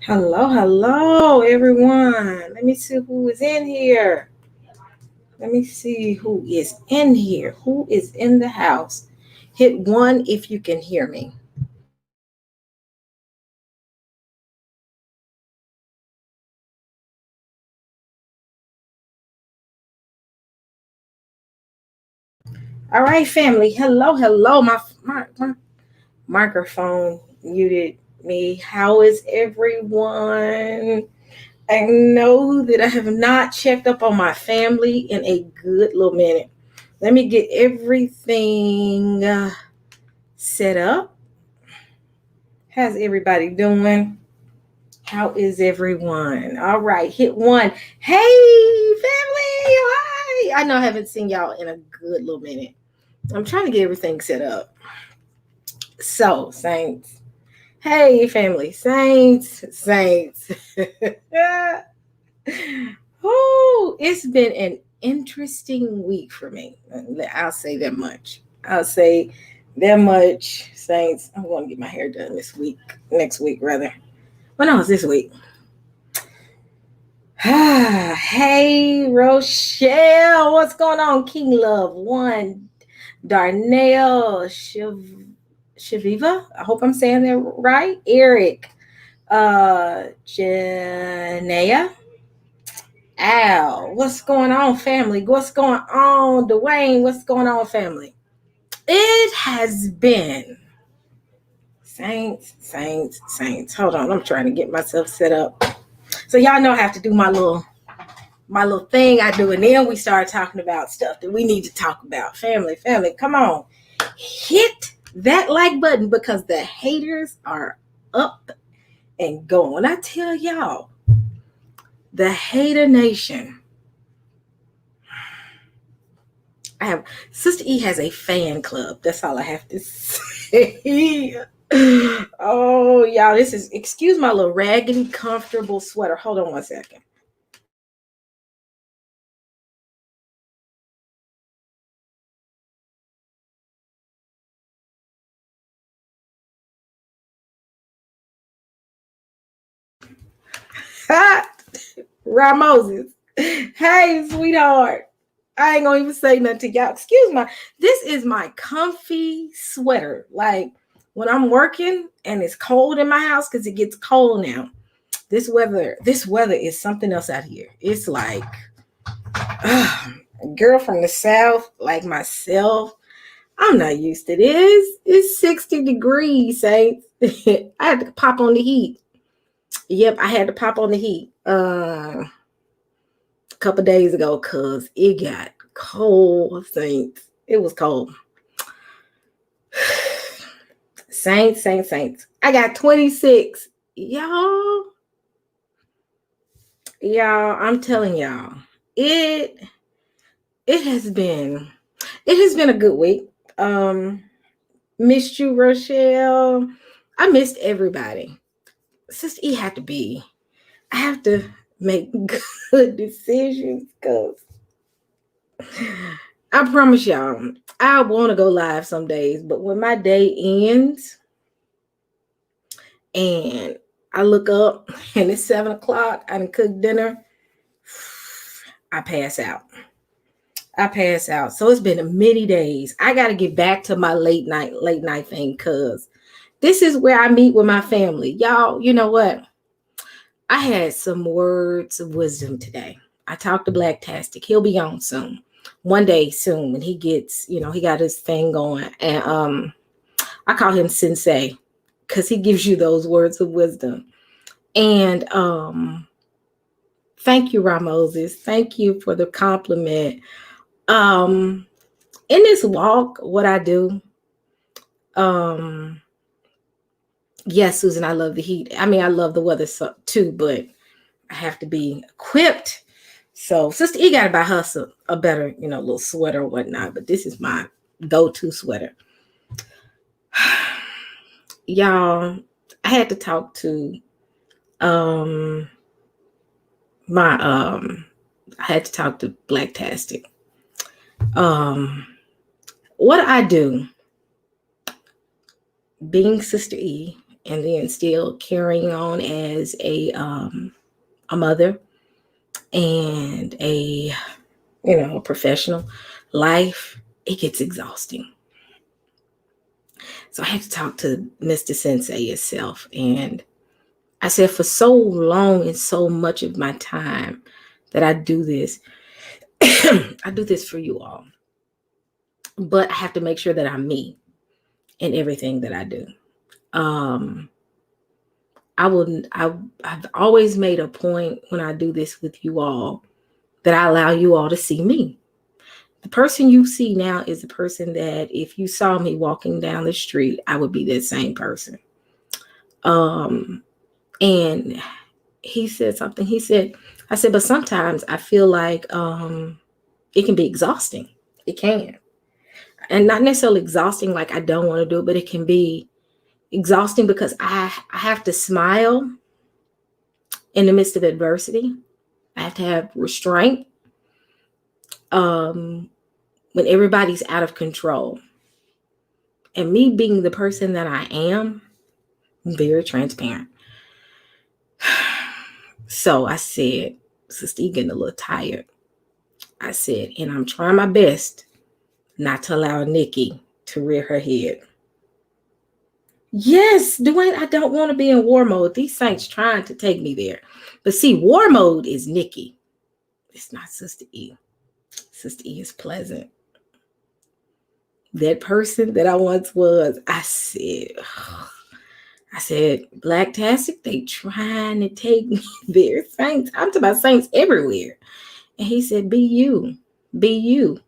Hello, everyone. Let me see who is in here. Let me see who is in here. Who is in the house? Hit one if you can hear me. All right, family. Hello. My microphone muted me. How is everyone? I know that I have not checked up on my family in a good little minute. Let me get everything set up. How's everybody doing? How is everyone? All right, hit one. Hey, family. Hi. I know I haven't seen y'all in a good little minute. I'm trying to get everything set up. So, Saints. Hey, family. Saints. Oh, it's been an interesting week for me. I'll say that much. Saints. I'm going to get my hair done next week, rather. Well, no, it's this week. Hey, Rochelle. What's going on? King Love 1. Darnell Shaviva. I hope I'm saying that right. Eric. Janaea. Al. What's going on, family? What's going on, Dwayne? What's going on, family? It has been Saints. Hold on. I'm trying to get myself set up. So y'all know I have to do my little thing I do, and then we start talking about stuff that we need to talk about. Family, come on. Hit that like button because the haters are up and going. I tell y'all, the hater nation. Sister E has a fan club. That's all I have to say. Oh, y'all, excuse my little raggedy, comfortable sweater. Hold on one second. Rob Moses. Hey, sweetheart. I ain't gonna even say nothing to y'all. This is my comfy sweater. Like when I'm working and it's cold in my house, because it gets cold now. This weather is something else out here. It's like a girl from the South, like myself. I'm not used to this. It's 60 degrees, Saints. I had to pop on the heat. Yep, I had to pop on the heat a couple days ago because it got cold, Saints. It was cold. Saints. I got 26. Y'all, I'm telling y'all, it has been a good week. Missed you, Rochelle. I missed everybody. Sister E I have to make good decisions because I promise y'all, I want to go live some days, but when my day ends and I look up and it's 7:00, I done cooked dinner, I pass out. So it's been many days. I got to get back to my late night thing because this is where I meet with my family. Y'all, you know what? I had some words of wisdom today. I talked to Blacktastic. He'll be on soon. One day soon when he gets, he got his thing going. And I call him Sensei because he gives you those words of wisdom. And thank you, Ramoses. Thank you for the compliment. In this walk, what I do, yes, Susan, I love the heat. I mean, I love the weather too, but I have to be equipped. So Sister E got to buy her a better, little sweater or whatnot. But this is my go-to sweater. Y'all, I had to talk to I had to talk to Blacktastic. What I do, being Sister E, and then still carrying on as a mother and a professional life, it gets exhausting. So I had to talk to Mr. Sensei itself, and I said, for so long and so much of my time that I do this, I do this for you all. But I have to make sure that I'm me in everything that I do. I've always made a point when I do this with you all that I allow you all to see me. The person you see now is the person that if you saw me walking down the street, I would be that same person. And he said something. I said, but sometimes I feel like it can be exhausting. It can. And not necessarily exhausting like I don't want to do it, but it can be exhausting because I have to smile in the midst of adversity. I have to have restraint when everybody's out of control. And me being the person that I am, I'm very transparent. So I said, Sister, you're getting a little tired. I said, and I'm trying my best not to allow Nikki to rear her head. Yes, Dwayne, I don't want to be in war mode. These saints trying to take me there. But see, war mode is Nikki. It's not Sister E. Sister E is pleasant. That person that I once was, I said, Blacktastic, they trying to take me there. Saints, I'm talking about saints everywhere. And he said, be you. Be you.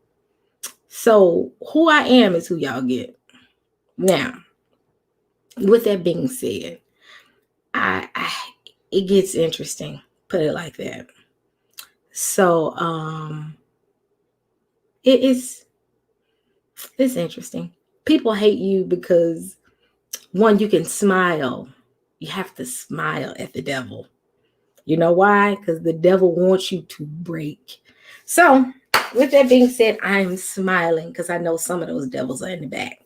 So who I am is who y'all get. Now, with that being said, it gets interesting. Put it like that. So it's interesting. People hate you because one, you can smile. You have to smile at the devil. You know why? Because the devil wants you to break. So with that being said, I'm smiling because I know some of those devils are in the back.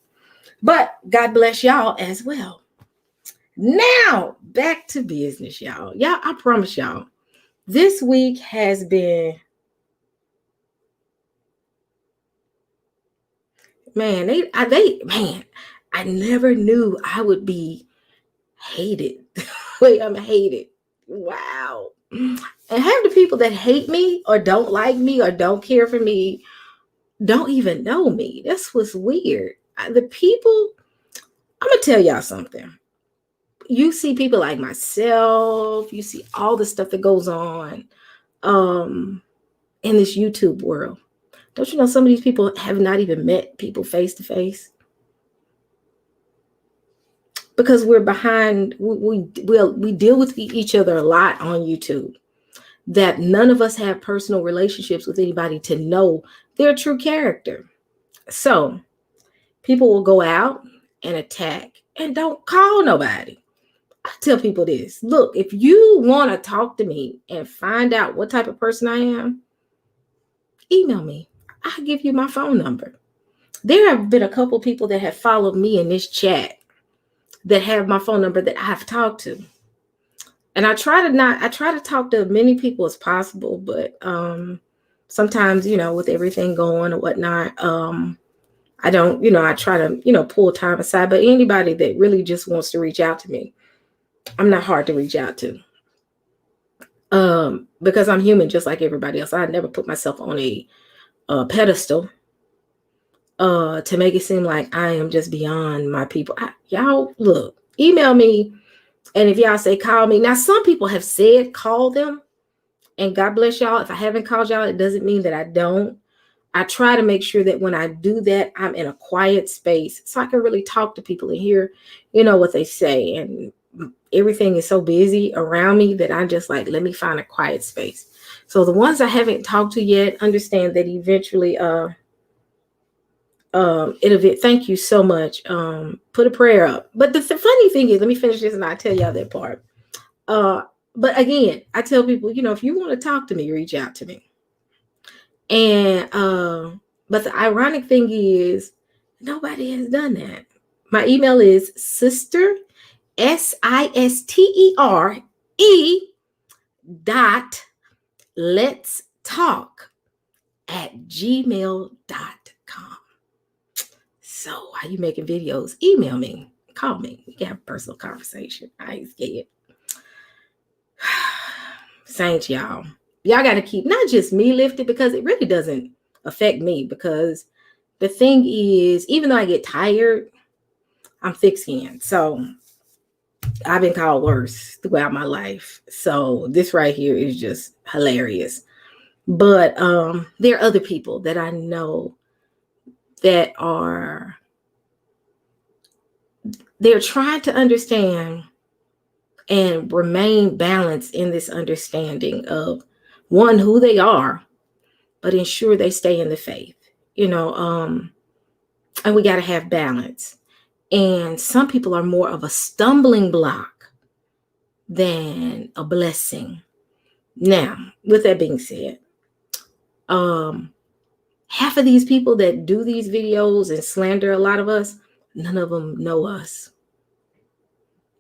But God bless y'all as well. Now, back to business, y'all. Y'all, I promise y'all, this week has been, man, I never knew I would be hated. Wait, I'm hated. Wow. And half the people that hate me or don't like me or don't care for me don't even know me. That's what's weird. The people, I'm going to tell y'all something. You see people like myself, you see all the stuff that goes on in this YouTube world. Don't you know some of these people have not even met people face to face? Because we're behind, we deal with each other a lot on YouTube. That none of us have personal relationships with anybody to know their true character. So people will go out and attack and don't call nobody. I tell people this. Look, if you want to talk to me and find out what type of person I am, email me. I'll give you my phone number. There have been a couple people that have followed me in this chat that have my phone number that I've talked to. And I try to talk to as many people as possible, but sometimes, with everything going and whatnot, I don't, I try to, pull time aside. But anybody that really just wants to reach out to me, I'm not hard to reach out to. Because I'm human just like everybody else. I never put myself on a pedestal to make it seem like I am just beyond my people. Y'all, look, email me. And if y'all say call me, now some people have said call them, and God bless y'all. If I haven't called y'all, it doesn't mean that I don't. I try to make sure that when I do that, I'm in a quiet space so I can really talk to people and hear, what they say. And everything is so busy around me that I'm just like, let me find a quiet space. So the ones I haven't talked to yet, understand that eventually, thank you so much. Put a prayer up. But the funny thing is, let me finish this and I'll tell y'all that part. But again, I tell people, if you want to talk to me, reach out to me. And but the ironic thing is, nobody has done that. My email is sister Let's talk at gmail.com. So while you making videos, email me, call me. We can have a personal conversation. I ain't scared. Saints, y'all got to keep not just me lifted, because it really doesn't affect me, because the thing is, even though I get tired, I'm thick-skinned. So I've been called worse throughout my life. So this right here is just hilarious. But there are other people that I know that they're trying to understand and remain balanced in this understanding of, one, who they are, but ensure they stay in the faith, and we got to have balance. And some people are more of a stumbling block than a blessing. Now, with that being said, half of these people that do these videos and slander a lot of us, none of them know us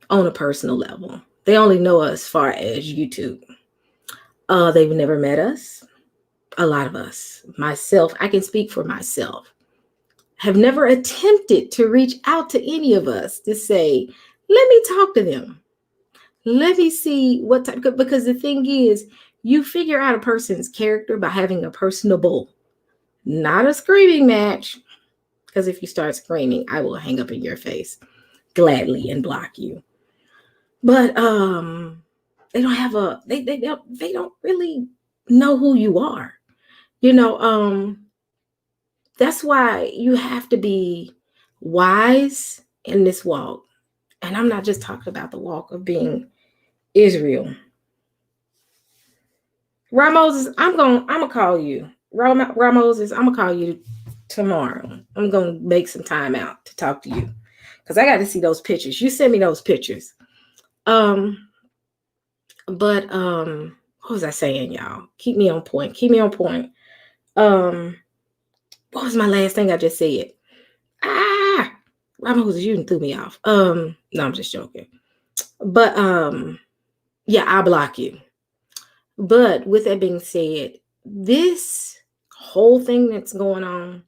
on a personal level. They only know us as far as YouTube. They've never met us. A lot of us, myself, I can speak for myself, have never attempted to reach out to any of us to say, let me talk to them. Let me see what type, because the thing is, you figure out a person's character by having a personable, not a screaming match. Because if you start screaming, I will hang up in your face gladly and block you. But they don't have they don't really know who you are. That's why you have to be wise in this walk. And I'm not just talking about the walk of being Israel. Ramos, I'm gonna call you. Ramos, I'm gonna call you tomorrow. I'm gonna make some time out to talk to you, because I got to see those pictures. You send me those pictures. But what was I saying, y'all? Keep me on point. What was my last thing I just said? Ramos, you threw me off. No, I'm just joking. But yeah, I'll block you. But with that being said, this whole thing that's going on,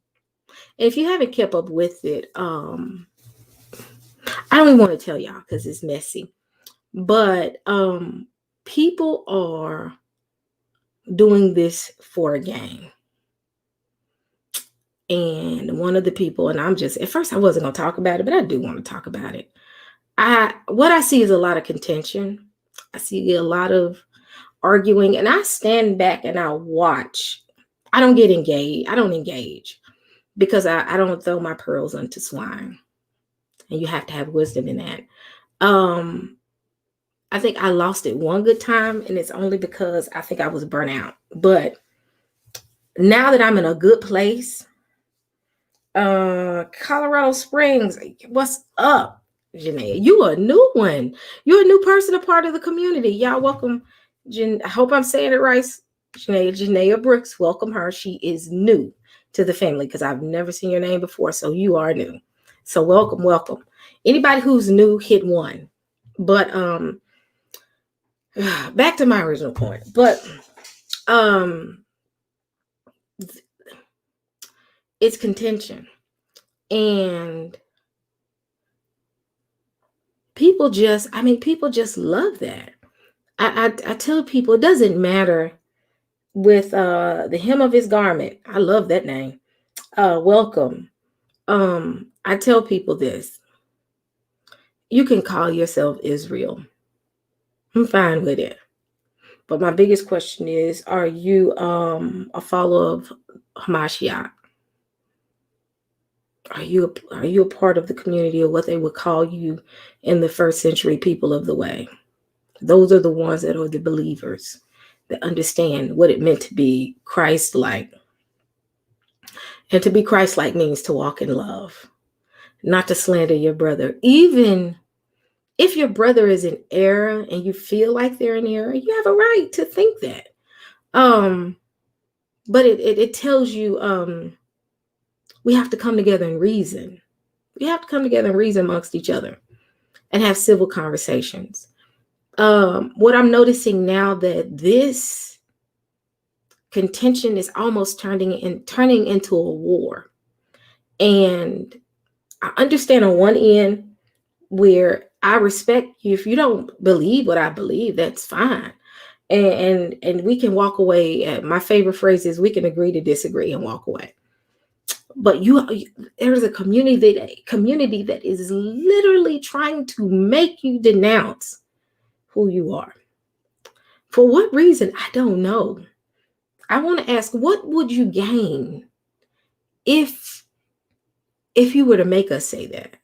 if you haven't kept up with it, I don't even want to tell y'all because it's messy. But people are doing this for a game. And one of the people, and at first I wasn't going to talk about it, but I do want to talk about it. What I see is a lot of contention. I see a lot of arguing, and I stand back and I watch. I don't get engaged. I don't engage because I don't throw my pearls unto swine. And you have to have wisdom in that. I think I lost it one good time, and it's only because I think I was burnt out. But now that I'm in a good place, Colorado Springs, what's up, Janae? You a new one. You're a new person, a part of the community. Y'all welcome. I hope I'm saying it right. Janaea Brooks, welcome her. She is new to the family because I've never seen your name before, so you are new. So welcome. Anybody who's new, hit 1. But back to my original point. But it's contention. And people just love that. I tell people it doesn't matter with the hem of his garment. I love that name. Welcome. I tell people this. You can call yourself Israel. I'm fine with it. But my biggest question is, are you a follower of Hamashiach? Are you a part of the community of what they would call you in the first century people of the way? Those are the ones that are the believers that understand what it meant to be Christ-like. And to be Christ-like means to walk in love, not to slander your brother. Even if your brother is in error and you feel like they're in error, you have a right to think that. But it tells you we have to come together and reason. We have to come together and reason amongst each other. and have civil conversations. What I'm noticing now that this contention is almost turning into a war. And I understand on one end where I respect you. If you don't believe what I believe, that's fine. And we can walk away. My favorite phrase is we can agree to disagree and walk away. But there's a community that is literally trying to make you denounce who you are. For what reason? I don't know. I want to ask, what would you gain if you were to make us say that?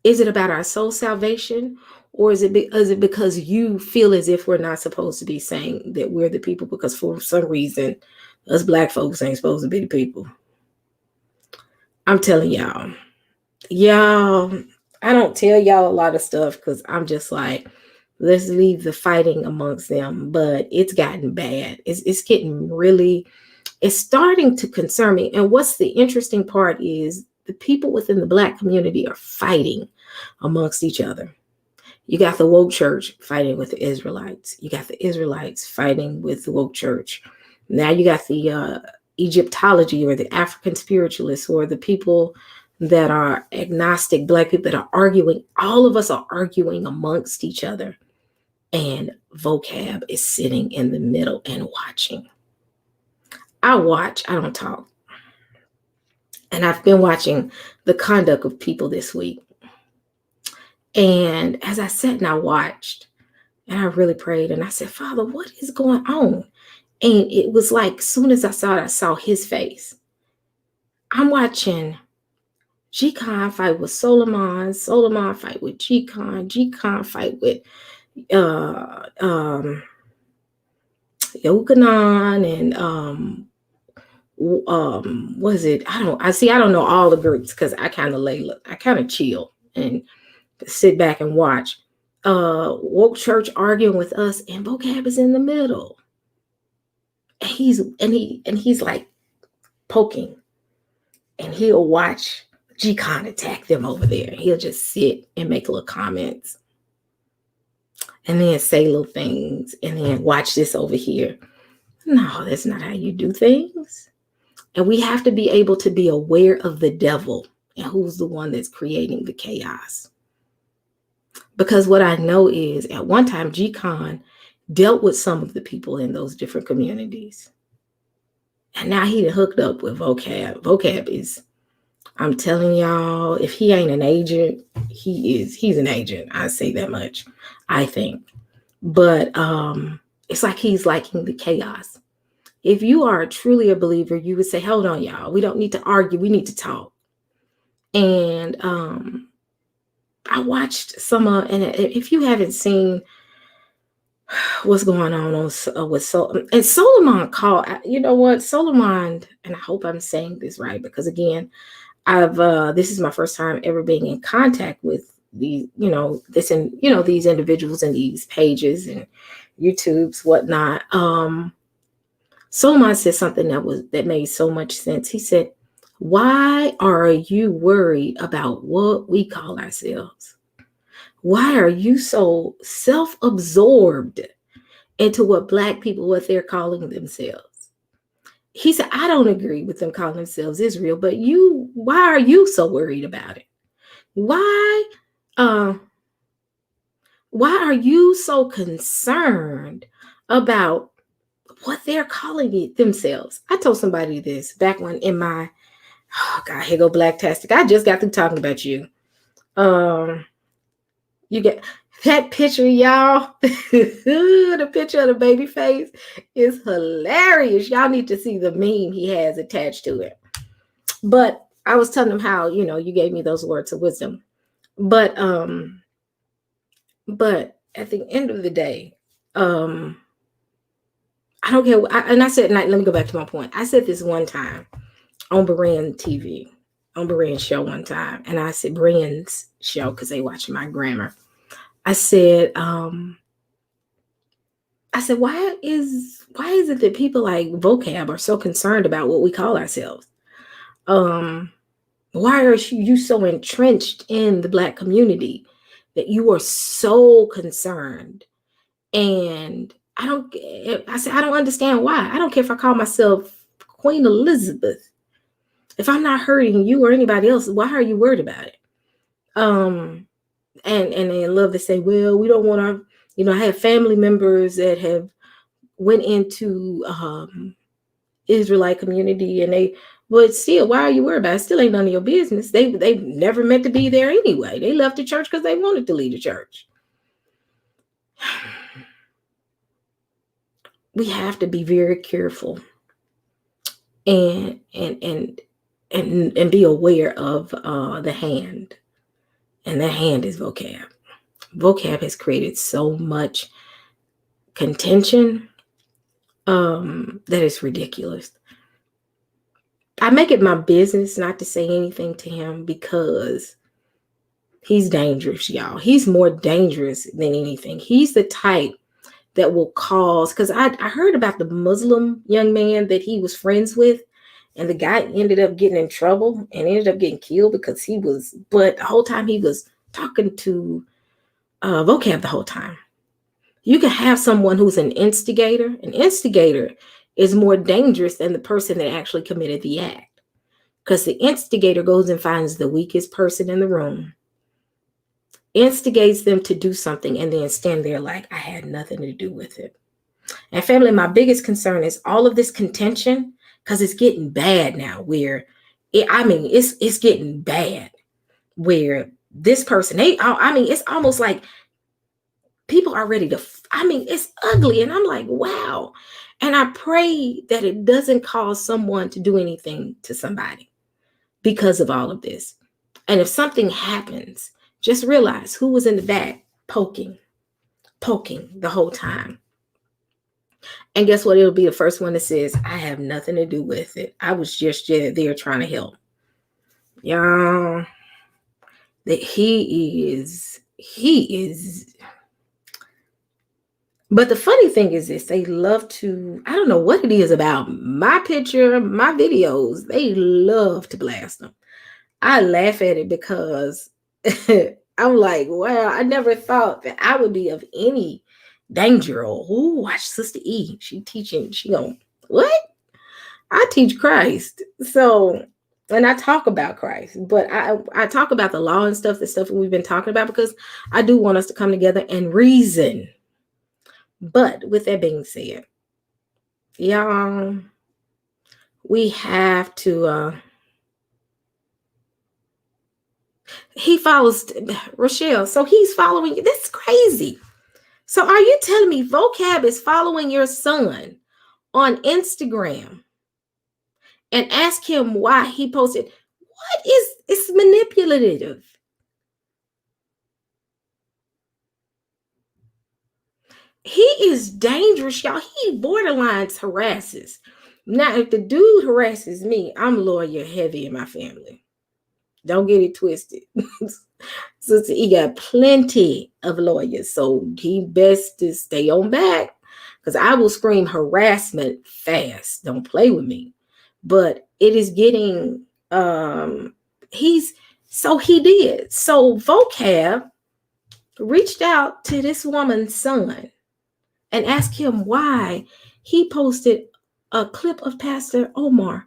Is it about our soul salvation, or is it because you feel as if we're not supposed to be saying that we're the people because for some reason us Black folks ain't supposed to be the people? I'm telling y'all, I don't tell y'all a lot of stuff because I'm just like, let's leave the fighting amongst them. But it's gotten bad. It's getting really, it's starting to concern me. And what's the interesting part is the people within the Black community are fighting amongst each other. You got the woke church fighting with the Israelites. You got the Israelites fighting with the woke church. Now you got the Egyptology or the African spiritualists, or the people that are agnostic Black people that are arguing. All of us are arguing amongst each other. And Vocab is sitting in the middle and watching. I watch, I don't talk. And I've been watching the conduct of people this week. And as I sat and I watched, and I really prayed, and I said, Father, what is going on? And it was like, soon as I saw his face. I'm watching G-Con fight with Solomon fight with G-Con fight with Yochanan, and was it? I don't know all the groups because I kind of chill and sit back and watch. Woke church arguing with us, and Vocab is in the middle. And he's like poking, and he'll watch G-Con attack them over there. He'll just sit and make little comments, and then say little things, and then watch this over here. No, that's not how you do things. And we have to be able to be aware of the devil and who's the one that's creating the chaos. Because what I know is at one time, G-Con dealt with some of the people in those different communities. And now he hooked up with Vocab. Vocab is, I'm telling y'all, if he ain't an agent, he's an agent. I say that much, I think. But it's like he's liking the chaos. If you are truly a believer, you would say, hold on, y'all. We don't need to argue. We need to talk. And I watched some, and if you haven't seen what's going on with Solomon, and Solomon called, you know what, Solomon, and I hope I'm saying this right, because again, this is my first time ever being in contact with these individuals and these pages and YouTubes, whatnot. Solomon said something that made so much sense. He said, why are you worried about what we call ourselves? Why are you so self-absorbed into what Black people, what they're calling themselves? He said, I don't agree with them calling themselves Israel, but why are you so worried about it? Why are you so concerned about what they're calling it themselves? I told somebody this back when in my, oh God, here go Blacktastic. I just got through talking about you. You get that picture, y'all. The picture of the baby face is hilarious. Y'all need to see the meme he has attached to it. But I was telling him how, you gave me those words of wisdom. But at the end of the day, I don't care. And I said, let me go back to my point. I said this one time on Berean TV, on Berean show one time. And I said, Berean's show, because they watching my grammar. I said, why is it that people like Vocab are so concerned about what we call ourselves? Why are you so entrenched in the Black community that you are so concerned. And I don't understand why. I don't care if I call myself Queen Elizabeth. If I'm not hurting you or anybody else, why are you worried about it? And they love to say, well, we don't want to, I have family members that have went into Israelite community, but still, why are you worried about it? It still ain't none of your business. They never meant to be there anyway. They left the church because they wanted to leave the church. We have to be very careful and be aware of the hand. And that hand is vocab. Vocab has created so much contention that is ridiculous. I make it my business not to say anything to him because he's dangerous, y'all. He's more dangerous than anything. He's the type that will cause, because I heard about the Muslim young man that he was friends with, and the guy ended up getting in trouble and ended up getting killed because but the whole time he was talking to vocab the whole time. You can have someone who's an instigator. An instigator is more dangerous than the person that actually committed the act, because the instigator goes and finds the weakest person in the room, instigates them to do something, and then stand there like, I had nothing to do with it. And family, my biggest concern is all of this contention, because it's getting bad now where it's getting bad where this person, it's almost like people are ready to, it's ugly. And I'm like, wow. And I pray that it doesn't cause someone to do anything to somebody because of all of this. And if something happens, just realize who was in the back poking the whole time. And guess what? It'll be the first one that says, I have nothing to do with it. I was just there trying to help. Y'all, that he is. But the funny thing is this, they love to, I don't know what it is about my picture, my videos. They love to blast them. I laugh at it because I'm like, wow, I never thought that I would be of any danger. Or, watch Sister E. She teaching, what? I teach Christ. So, and I talk about Christ, but I talk about the law and stuff, the stuff we've been talking about, because I do want us to come together and reason. But with that being said, y'all, we have to, he follows Rochelle. So he's following you. That's crazy. So are you telling me Vocab is following your son on Instagram and ask him why he posted? It's manipulative. He is dangerous, y'all. He borderline harasses. Now, if the dude harasses me, I'm lawyer heavy in my family. Don't get it twisted. Sister, he got plenty of lawyers, so he best to stay on back, because I will scream harassment fast. Don't play with me. But it is getting, he did. So Vocab reached out to this woman's son and asked him why he posted a clip of Pastor Omar.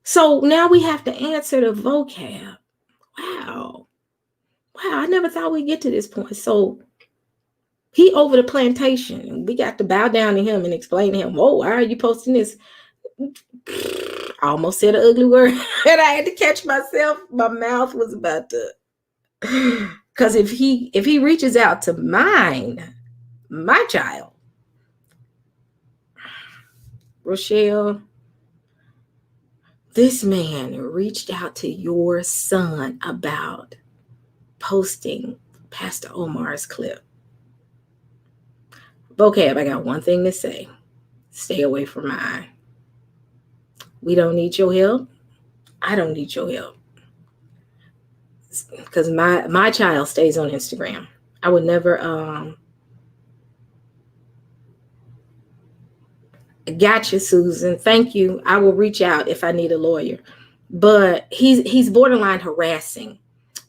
So now we have to answer the Vocab. Wow, I never thought we'd get to this point. So he over the plantation, and we got to bow down to him and explain to him, whoa, why are you posting this? I almost said an ugly word, and I had to catch myself. My mouth was about to, because if he reaches out to my child, Rochelle, this man reached out to your son about posting Pastor Omar's clip. Vocab, I got one thing to say. Stay away from mine. We don't need your help. I don't need your help. Because my child stays on Instagram. I would never Gotcha, Susan. Thank you. I will reach out if I need a lawyer. But he's borderline harassing,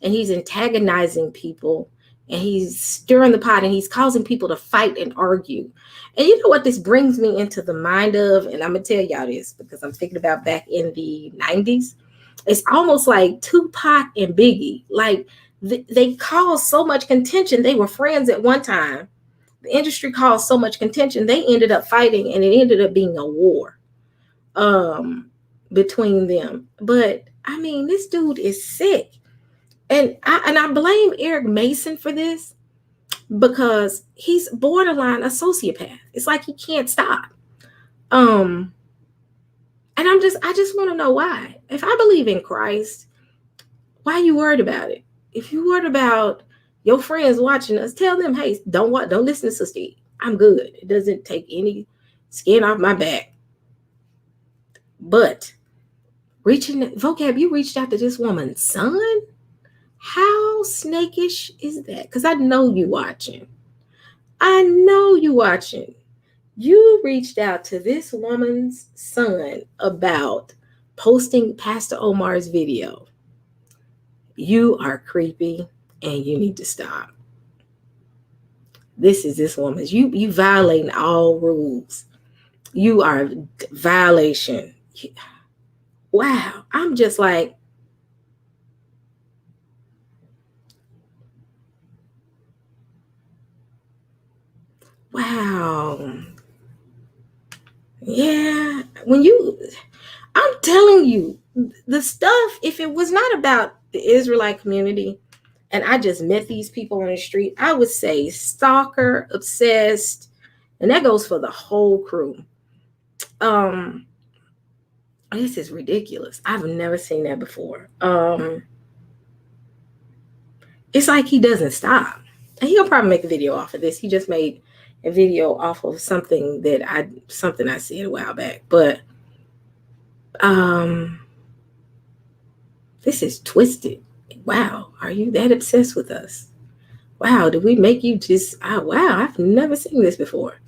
and he's antagonizing people and he's stirring the pot, and he's causing people to fight and argue. And you know what this brings me into the mind of? And I'm going to tell y'all this because I'm thinking about back in the 90s. It's almost like Tupac and Biggie. Like they caused so much contention. They were friends at one time. The industry caused so much contention. They ended up fighting, and it ended up being a war between them. But I mean, this dude is sick. And I blame Eric Mason for this because he's borderline a sociopath. It's like he can't stop. And I just want to know why. If I believe in Christ, why are you worried about it? If you're worried about your friends watching us, tell them, hey, don't listen to Sister E. I'm good. It doesn't take any skin off my back. But Vocab, you reached out to this woman's son? How snakish is that? Because I know you watching. You reached out to this woman's son about posting Pastor Omar's video. You are creepy and you need to stop. This is this woman's. You violating all rules. You are violation. Wow. I'm just like, wow. Yeah. I'm telling you, the stuff, if it was not about the Israelite community and I just met these people on the street, I would say stalker, obsessed, and that goes for the whole crew. This is ridiculous. I've never seen that before. It's like he doesn't stop. And he'll probably make a video off of this. He just made a video off of something I said a while back. But this is twisted. Wow, are you that obsessed with us? Wow, did we make you just? Wow, I've never seen this before.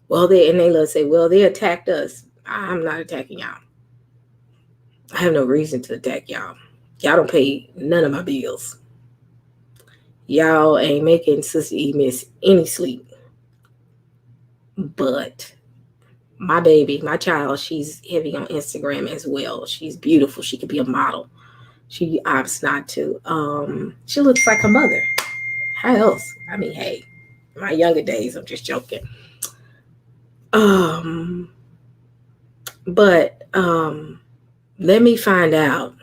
Well, they love to say, well, they attacked us. I'm not attacking y'all. I have no reason to attack y'all. Y'all don't pay none of my bills. Y'all ain't making Sister E miss any sleep. But my baby, my child, she's heavy on Instagram as well. She's beautiful. She could be a model. She opts not to. She looks like her mother. How else? I mean, hey, in my younger days, I'm just joking. But let me find out.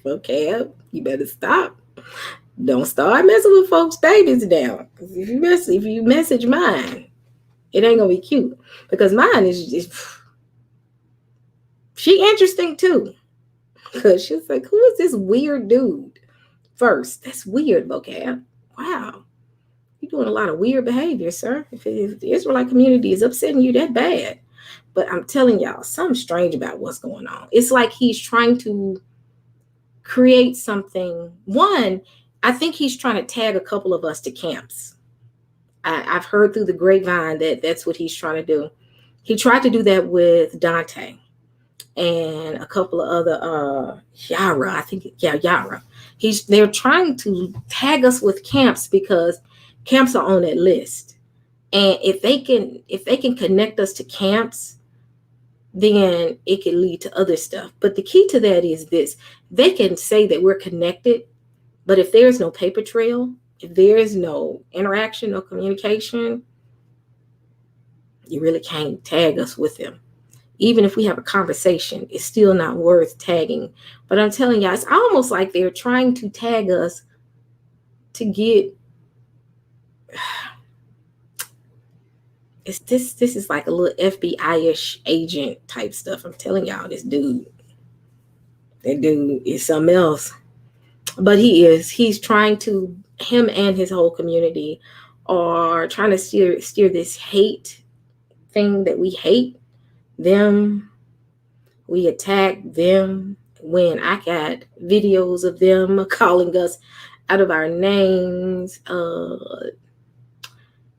Okay, you better stop. Don't start messing with folks' babies down. Because if you message mine, it ain't gonna be cute. Because mine is just, she interesting too. Because she's like, who is this weird dude? First, that's weird, Vocab. Wow. You're doing a lot of weird behavior, sir. If the Israelite community is upsetting you that bad. But I'm telling y'all, something strange about what's going on. It's like he's trying to create something. One, I think he's trying to tag a couple of us to camps. I've heard through the grapevine that that's what he's trying to do. He tried to do that with Dante and a couple of other Yara. I think, Yara. They're trying to tag us with camps because camps are on that list. And if they can connect us to camps, then it can lead to other stuff. But the key to that is this. They can say that we're connected, but if there's no paper trail, if there is no interaction, no communication, you really can't tag us with them. Even if we have a conversation, it's still not worth tagging. But I'm telling y'all, it's almost like they're trying to tag us to get... This is like a little FBI-ish agent type stuff. I'm telling y'all, that dude is something else. But he's trying to, him and his whole community are trying to steer this hate thing that we hate them. We attack them when I got videos of them calling us out of our names.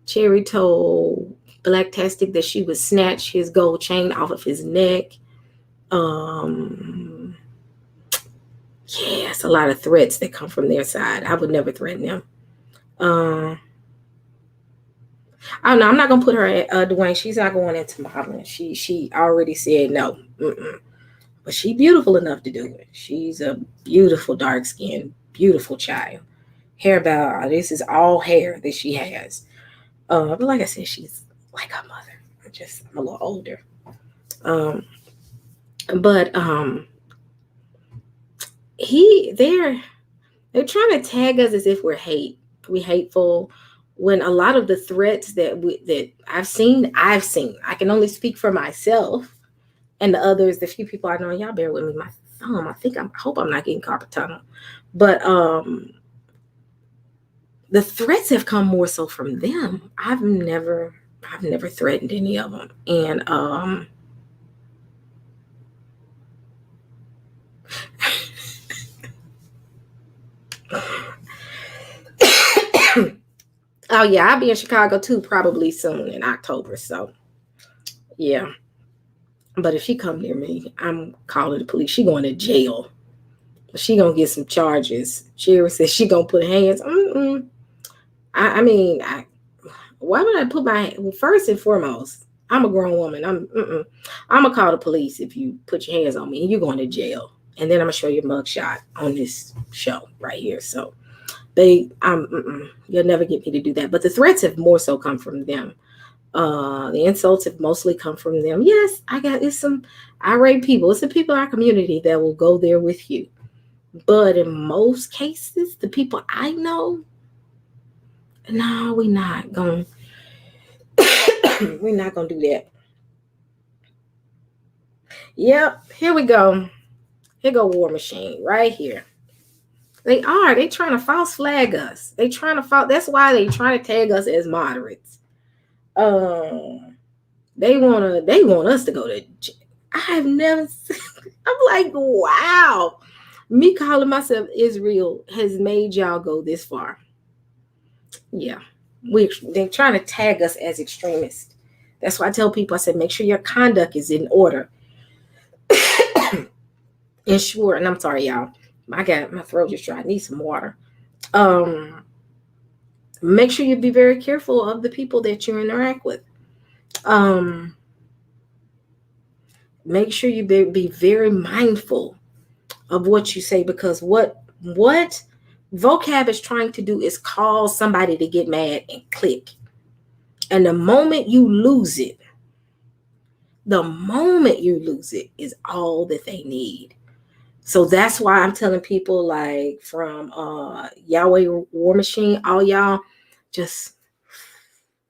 Cherry told Blacktastic that she would snatch his gold chain off of his neck. Yes, a lot of threats that come from their side. I would never threaten them. I don't know. I'm not gonna put her at Dwayne. She's not going into modeling. She already said no. Mm-mm. But she beautiful enough to do it. She's a beautiful dark skinned, beautiful child. Hair about this is all hair that she has. But like I said, she's like her mother. I'm a little older. Um, but they're trying to tag us as if we hateful, when a lot of the threats that I've seen. I can only speak for myself and the others, the few people I know. Y'all bear with me. My thumb. I hope I'm not getting carpal tunnel. But the threats have come more so from them. I've never threatened any of them, and oh yeah, I'll be in Chicago too, probably soon in October. So yeah, but if she come near me, I'm calling the police. She going to jail. She gonna get some charges. Sherry says she gonna put hands. I mean, why would I put well, first and foremost, I'm a grown woman. I'm gonna call the police if you put your hands on me and you're going to jail. And then I'm gonna show you a mugshot on this show right here. So you'll never get me to do that. But the threats have more so come from them. The insults have mostly come from them. Yes, it's some irate people. It's the people in our community that will go there with you. But in most cases, the people I know, no, we're not gonna we're not gonna do that. Yep, here we go. Here go War Machine right here. They trying to false flag us. That's why they trying to tag us as moderates. They want us to go to jail. I've never I'm like, wow. Me calling myself Israel has made y'all go this far. Yeah. They're trying to tag us as extremists. That's why I tell people, I said, make sure your conduct is in order. Ensure, and I'm sorry, y'all. My throat just dry. I need some water. Make sure you be very careful of the people that you interact with. Make sure you be very mindful of what you say, because what Vocab is trying to do is cause somebody to get mad and click. And the moment you lose it is all that they need. So that's why I'm telling people, like, from Yahweh War Machine, all y'all, just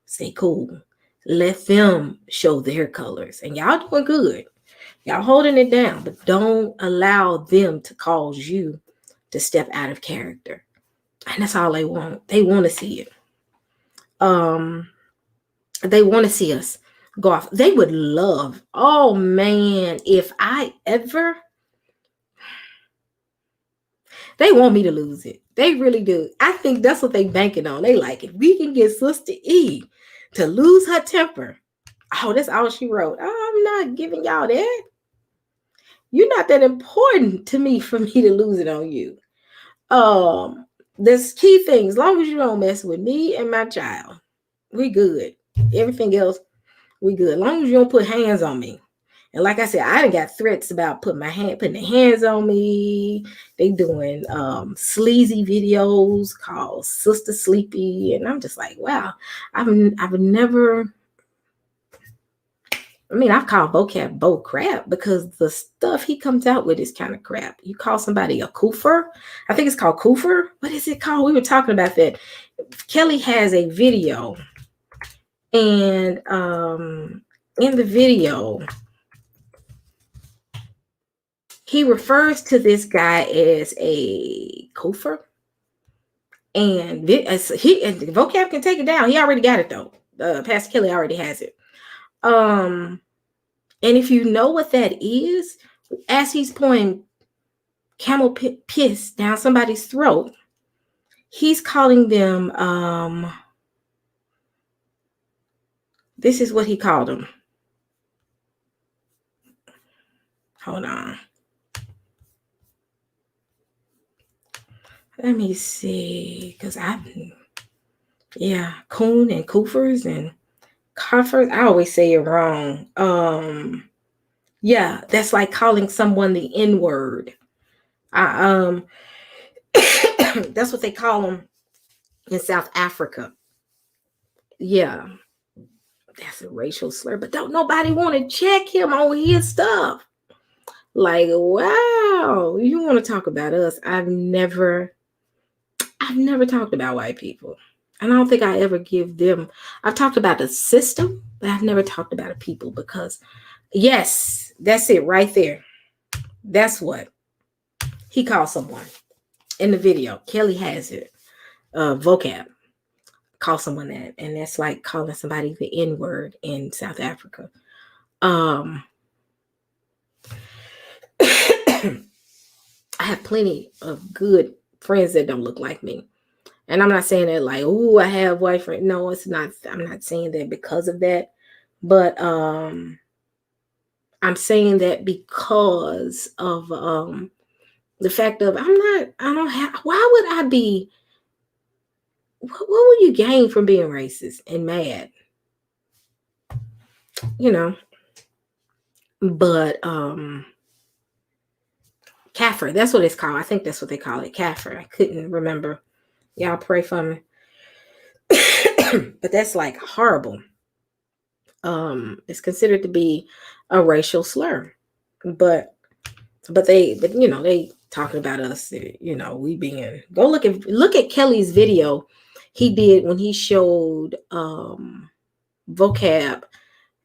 stay cool. Let them show their colors. And y'all doing good. Y'all holding it down, but don't allow them to cause you to step out of character. And that's all they want. They want to see it. They want to see us go off. They would love, oh man, if I ever, they want me to lose it. They really do. I think that's what they banking on. They like, if we can get Sister E to lose her temper. Oh, that's all she wrote. I'm not giving y'all that. You're not that important to me for me to lose it on you. There's key things. As long as you don't mess with me and my child, we good. Everything else, we good. As long as you don't put hands on me. And like I said, I done got threats about putting their hands on me. They doing sleazy videos called Sister Sleepy. And I'm just like, wow, I've never, I've called Vocab Bo crap, because the stuff he comes out with is kind of crap. You call somebody a koofer. I think it's called koofer. What is it called? We were talking about that. Kelly has a video, and in the video, he refers to this guy as a koofer. And Vocab can take it down. He already got it though. Pastor Kelly already has it. And if you know what that is, as he's pouring camel piss down somebody's throat, he's calling them, this is what he called them. Hold on. Let me see, because coon and koofers and coffers. I always say it wrong. Yeah, that's like calling someone the N word. I that's what they call them in South Africa. Yeah, that's a racial slur, but don't nobody want to check him on his stuff. Like, wow, you want to talk about us? I've never talked about white people. And I don't think I ever give them. I've talked about the system, but I've never talked about a people because, yes, that's it right there. That's what he called someone in the video. Kelly has it. Vocab call someone that, and that's like calling somebody the N word in South Africa. I have plenty of good friends that don't look like me. And I'm not saying that like, oh, I have white friends. No, it's not. I'm not saying that because of that. But I'm saying that because of the fact of I don't have, why would I be, what would you gain from being racist and mad? You know, but Kaffir, that's what it's called. I think that's what they call it, Kaffir. I couldn't remember. Y'all pray for me. But that's like horrible. It's considered to be a racial slur. But they talking about us, we being, go look at Kelly's video he did when he showed Vocab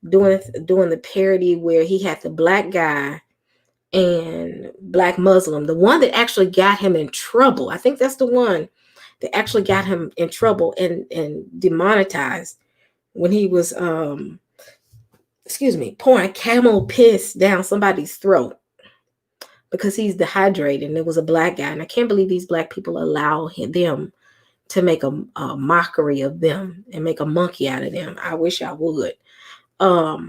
doing the parody where he had the black guy and black Muslim, the one that actually got him in trouble. I think that's the one that actually got him in trouble and demonetized when he was pouring camel piss down somebody's throat because he's dehydrated, and it was a black guy. And I can't believe these black people allow them to make a mockery of them and make a monkey out of them. I wish I would. But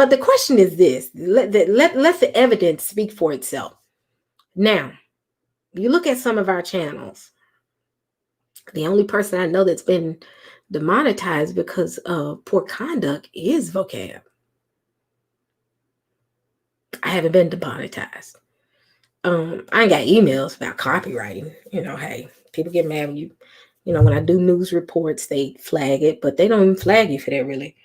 the question is this: let the evidence speak for itself. Now, you look at some of our channels. The only person I know that's been demonetized because of poor conduct is Vocab. I haven't been demonetized. I ain't got emails about copywriting. Hey, people get mad when when I do news reports, they flag it, but they don't even flag you for that, really.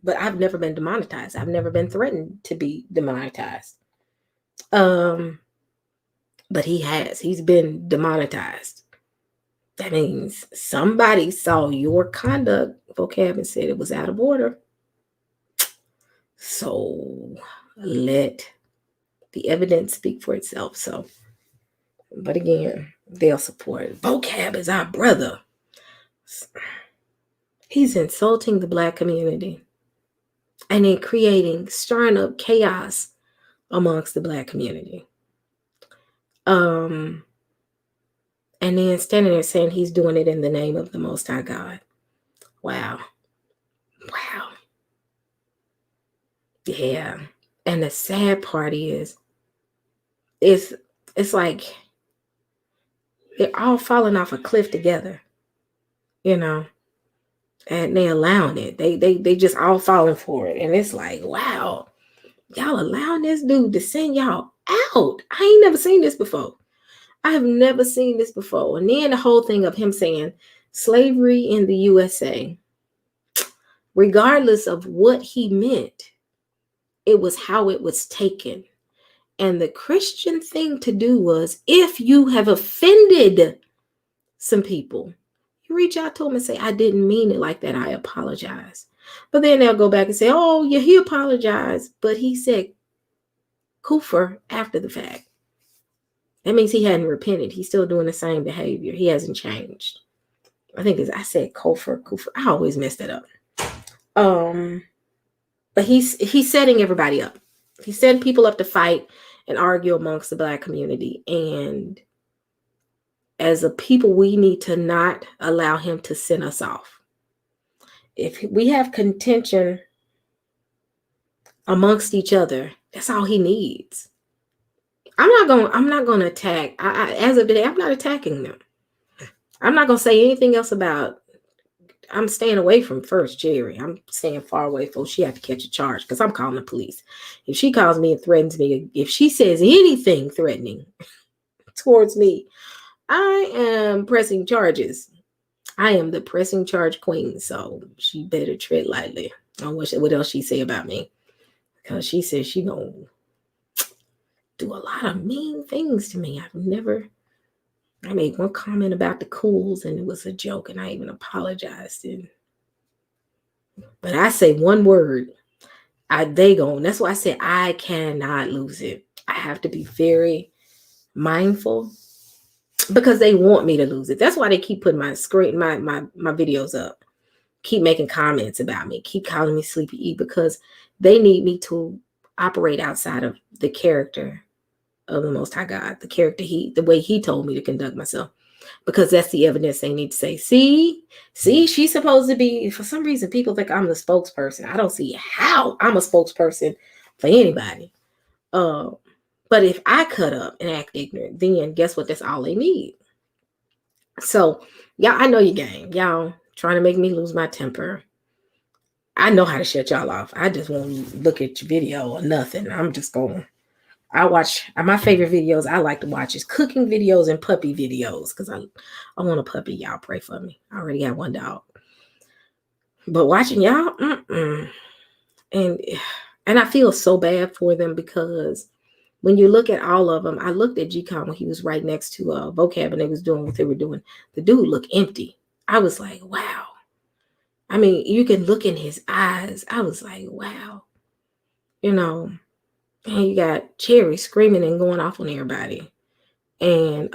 But I've never been demonetized. I've never been threatened to be demonetized. But he's been demonetized. That means somebody saw your conduct, Vocab, and said it was out of order. So let the evidence speak for itself. So, but again, they'll support. Vocab is our brother. He's insulting the Black community and then stirring up chaos amongst the Black community. And then standing there saying he's doing it in the name of the Most High God. Wow. Yeah. And the sad part is, it's like they're all falling off a cliff together, and they allowing it. They just all falling for it. And it's like, wow, y'all allowing this dude to send y'all out. I ain't never seen this before. I have never seen this before. And then the whole thing of him saying slavery in the USA, regardless of what he meant, it was how it was taken. And the Christian thing to do was, if you have offended some people, you reach out to them and say, I didn't mean it like that. I apologize. But then they'll go back and say, oh, yeah, he apologized, but he said kufr after the fact. That means he hadn't repented. He's still doing the same behavior. He hasn't changed. I think I said kufr. I always mess that up. But he's setting everybody up. He's setting people up to fight and argue amongst the Black community. And as a people, we need to not allow him to send us off. If we have contention amongst each other, that's all he needs. I'm not gonna attack. As of today, I'm not attacking them. I'm not gonna say anything else about. I'm staying away from First Jerry. I'm staying far away from she had to catch a charge because I'm calling the police. If she calls me and threatens me, if she says anything threatening towards me, I am pressing charges. I am the pressing charge queen, so she better tread lightly on what else she say about me. Because she says she gonna do a lot of mean things to me. I made one comment about the cools and it was a joke and I even apologized. But I say one word, that's why I said I cannot lose it. I have to be very mindful because they want me to lose it. That's why they keep putting my videos up, keep making comments about me, keep calling me Sleepy E, because they need me to operate outside of the character of the Most High God, the way he told me to conduct myself, because that's the evidence they need to say, see, she's supposed to be, for some reason, people think I'm the spokesperson. I don't see how I'm a spokesperson for anybody. But if I cut up and act ignorant, then guess what? That's all they need. So, y'all, I know your game. Y'all trying to make me lose my temper. I know how to shut y'all off. I just won't look at your video or nothing. I'm just going. I watch my favorite videos I like to watch is cooking videos and puppy videos because I want a puppy. Y'all pray for me. I already got one dog. But watching y'all, and I feel so bad for them because when you look at all of them, I looked at G-Con when he was right next to Vocab and they was doing what they were doing. The dude looked empty. I was like, wow. I mean, you can look in his eyes. I was like, wow. You know, and you got Cherry screaming and going off on everybody. And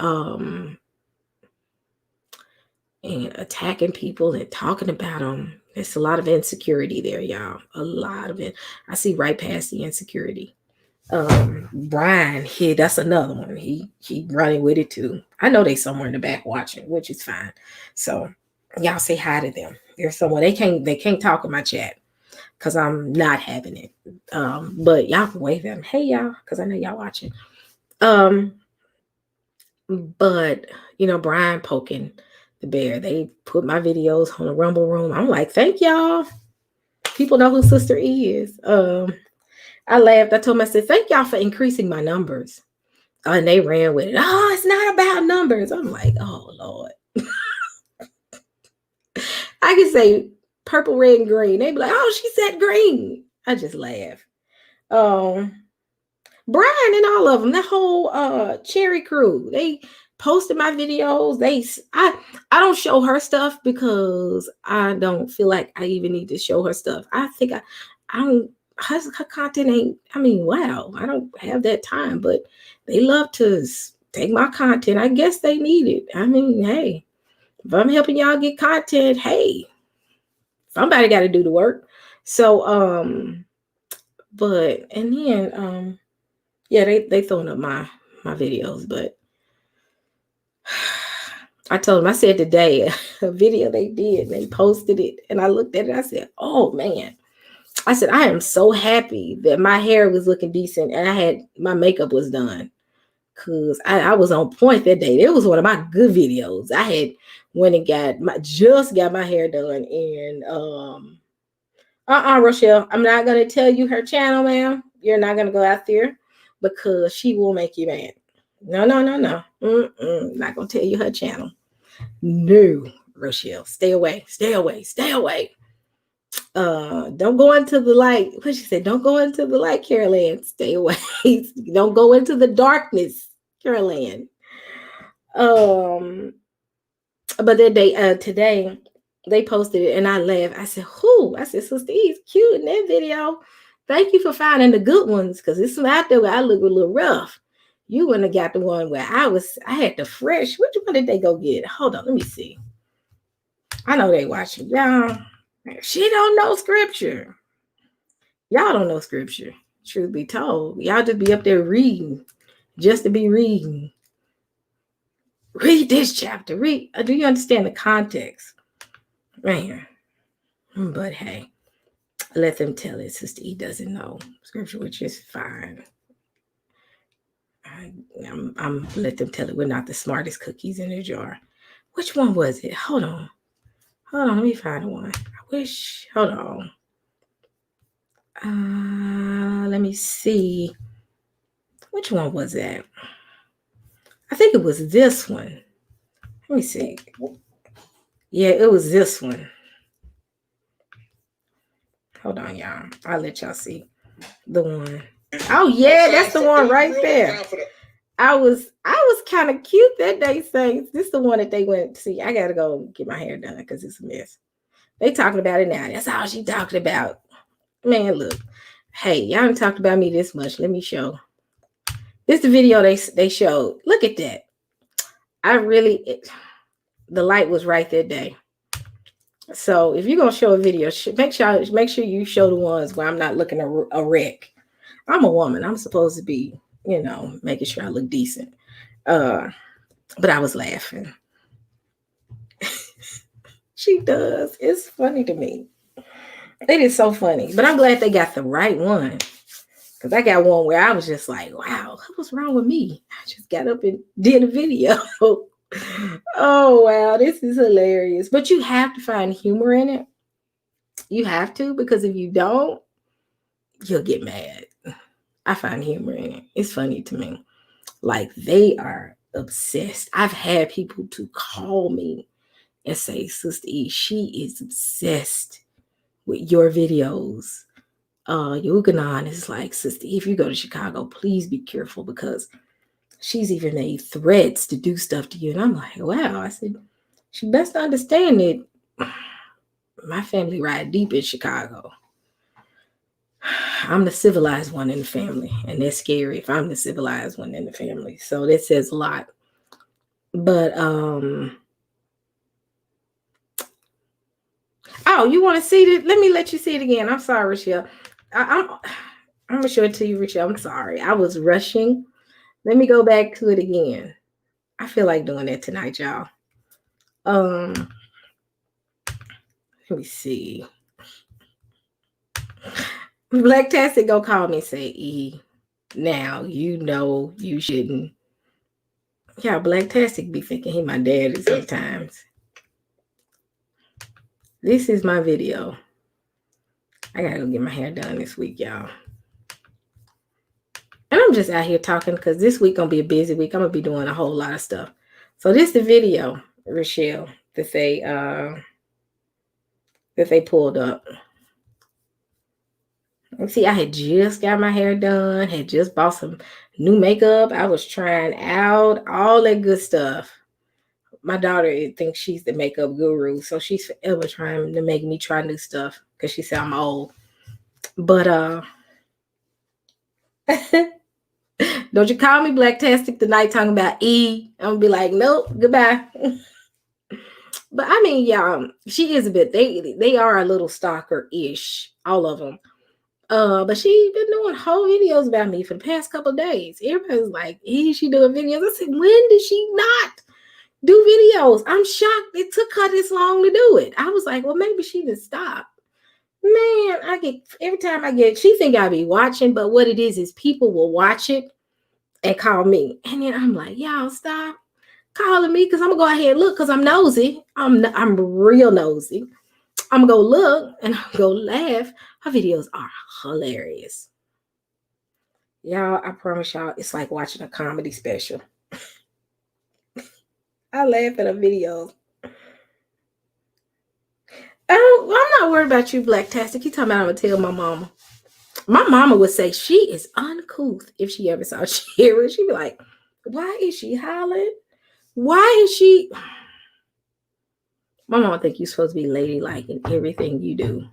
attacking people and talking about them. There's a lot of insecurity there, y'all. A lot of it. I see right past the insecurity. Brian here, that's another one. He running with it too. I know they somewhere in the back watching, which is fine. So y'all say hi to them. There's someone they can't talk in my chat because I'm not having it. But y'all can wave at them. Hey y'all, because I know y'all watching. But Brian poking the bear. They put my videos on the Rumble Room. I'm like, thank y'all. People know who Sister E is. I laughed. I told them, I said, thank y'all for increasing my numbers. And they ran with it. Oh, it's not about numbers. I'm like, oh, Lord. I could say purple, red, and green. They'd be like, oh, she said green. I just laugh. Brian and all of them, that whole Cherry crew, they posted my videos. I don't show her stuff because I don't feel like I even need to show her stuff. I think I don't. Her content ain't. I mean, wow, I don't have that time. But they love to take my content. I guess they need it. I mean, hey, if I'm helping y'all get content, hey, somebody got to do the work. So, but and then yeah, they throwing up my videos, but I told them, I said today, a video they did, they posted it, and I looked at it, I said, oh man. I said, I am so happy that my hair was looking decent and my makeup was done. Cause I was on point that day. It was one of my good videos. I had went and just got my hair done. And Rochelle, I'm not gonna tell you her channel, ma'am. You're not gonna go out there because she will make you mad. No. Not gonna tell you her channel. No, Rochelle, stay away. Don't go into the light. What she said, don't go into the light, Carol Ann. Stay away. Don't go into the darkness, Carol Ann. But then today they posted it and I laughed. I said, who? I said, Sister E's cute in that video. Thank you for finding the good ones, because it's some out there where I look a little rough. You wouldn't have got the one where I had the fresh. Which one did they go get? Hold on, let me see. I know they watching. Y'all, she don't know scripture. Y'all don't know scripture. Truth be told, y'all just be up there reading just to be reading. Read this chapter. Read. Do you understand the context? Man. But hey, let them tell it. Sister E doesn't know scripture, which is fine. I'm let them tell it we're not the smartest cookies in the jar. Which one was it? Hold on, let me find one. Hold on. Let me see. Which one was that? I think it was this one. Let me see. Yeah, it was this one. Hold on, y'all. I'll let y'all see the one. Oh yeah, that's the one right there. I was kind of cute that day, Saints. This is the one that they went to see. I gotta go get my hair done because it's a mess. They talking about it now. That's all she talking about. Man, look. Hey, y'all done talked about me this much. Let me show. This is the video they showed. Look at that. The light was right that day. So if you're gonna show a video, make sure you show the ones where I'm not looking a wreck. I'm a woman. I'm supposed to be, making sure I look decent. But I was laughing. She does. It's funny to me. It is so funny. But I'm glad they got the right one. Because I got one where I was just like, wow, what was wrong with me? I just got up and did a video. Oh, wow, this is hilarious. But you have to find humor in it. You have to, because if you don't, you'll get mad. I find humor in it. It's funny to me. Like, they are obsessed. I've had people to call me and say, Sister E, she is obsessed with your videos. Yuganon is like, Sister E, if you go to Chicago, please be careful because she's even made threats to do stuff to you. And I'm like, wow. I said, she best understand that my family ride deep in Chicago. I'm the civilized one in the family. And that's scary if I'm the civilized one in the family. So that says a lot. But, oh, you want to see it? Let me let you see it again. I'm sorry, Rochelle. I'm going to show it to you, Rochelle. I'm sorry. I was rushing. Let me go back to it again. I feel like doing that tonight, y'all. Let me see. Blacktastic go call me and say, E, now you know you shouldn't. Yeah, Blacktastic be thinking he my daddy sometimes. This is my video. I gotta go get my hair done this week, y'all. And I'm just out here talking because this week gonna be a busy week. I'm gonna be doing a whole lot of stuff. So this is the video, Rochelle, that they pulled up. And see, I had just got my hair done, had just bought some new makeup. I was trying out all that good stuff. My daughter thinks she's the makeup guru, so she's forever trying to make me try new stuff because she said I'm old. But don't you call me Blacktastic tonight talking about E. I'm gonna be like, nope, goodbye. But I mean, yeah, she is a bit. They are a little stalker-ish, all of them. But she been doing whole videos about me for the past couple of days. Everybody's like, she doing videos. I said, when did she not do videos? I'm shocked it took her this long to do it. I was like, well, maybe she just stopped. Man, every time she think I be watching, but what it is people will watch it and call me. And then I'm like, y'all stop calling me because I'm gonna go ahead and look because I'm nosy. I'm real nosy. I'm gonna go look and I'm gonna laugh. Her videos are hilarious. Y'all, I promise y'all, it's like watching a comedy special. I laugh at her videos. I'm not worried about you, Blacktastic. You talking about I'm gonna tell my mama. My mama would say she is uncouth if she ever saw Sherry. She'd be like, why is she hollering? Why is she? My mama think you're supposed to be ladylike in everything you do.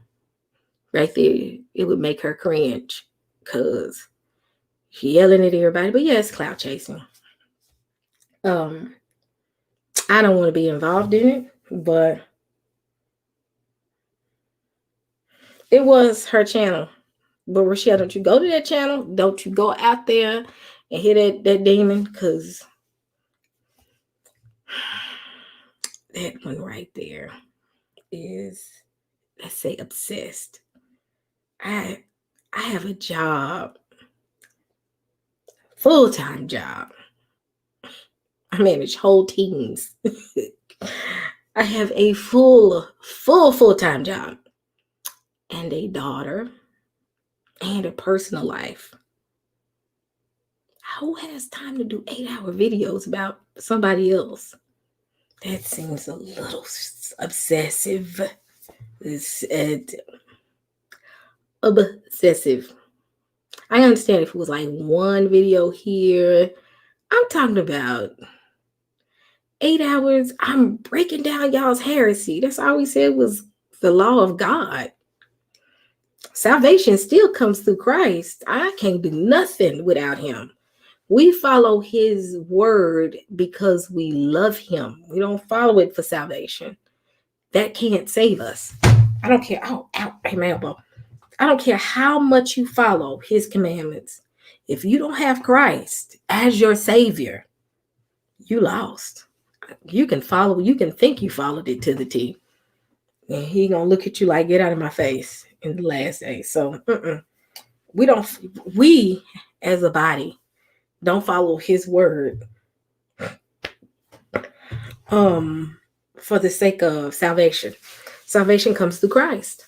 Right there, it would make her cringe because she yelling at everybody. But yeah, it's clout chasing. I don't want to be involved in it, but it was her channel. But Rochelle, don't you go to that channel? Don't you go out there and hit that demon? Because that one right there is, let's say, obsessed. I have a job full-time job. I manage whole teams. I have a full-time job and a daughter and a personal life. Who has time to do 8-hour videos about somebody else? That seems a little obsessive. It's obsessive. I understand if it was like one video here. I'm talking about 8 hours. I'm breaking down y'all's heresy. That's all we said was the law of God. Salvation still comes through Christ. I can't do nothing without him. We follow his word because we love him. We don't follow it for salvation. That can't save us. I don't care. Oh, ow, hey, my elbow. I don't care how much you follow his commandments. If you don't have Christ as your savior, you lost. You can think you followed it to the T. And he gonna look at you like, get out of my face in the last day. So we as a body don't follow his word for the sake of salvation. Salvation comes through Christ.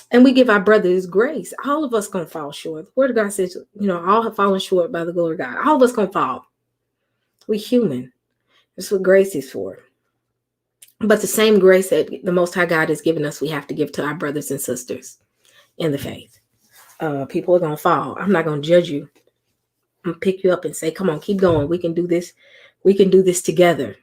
And we give our brothers grace. All of us gonna fall short. The word of God says, all have fallen short by the glory of God. All of us gonna fall. We human. That's what grace is for. But the same grace that the Most High God has given us, we have to give to our brothers and sisters in the faith. People are gonna fall. I'm not gonna judge you. I'm gonna pick you up and say, come on, keep going. We can do this. We can do this together.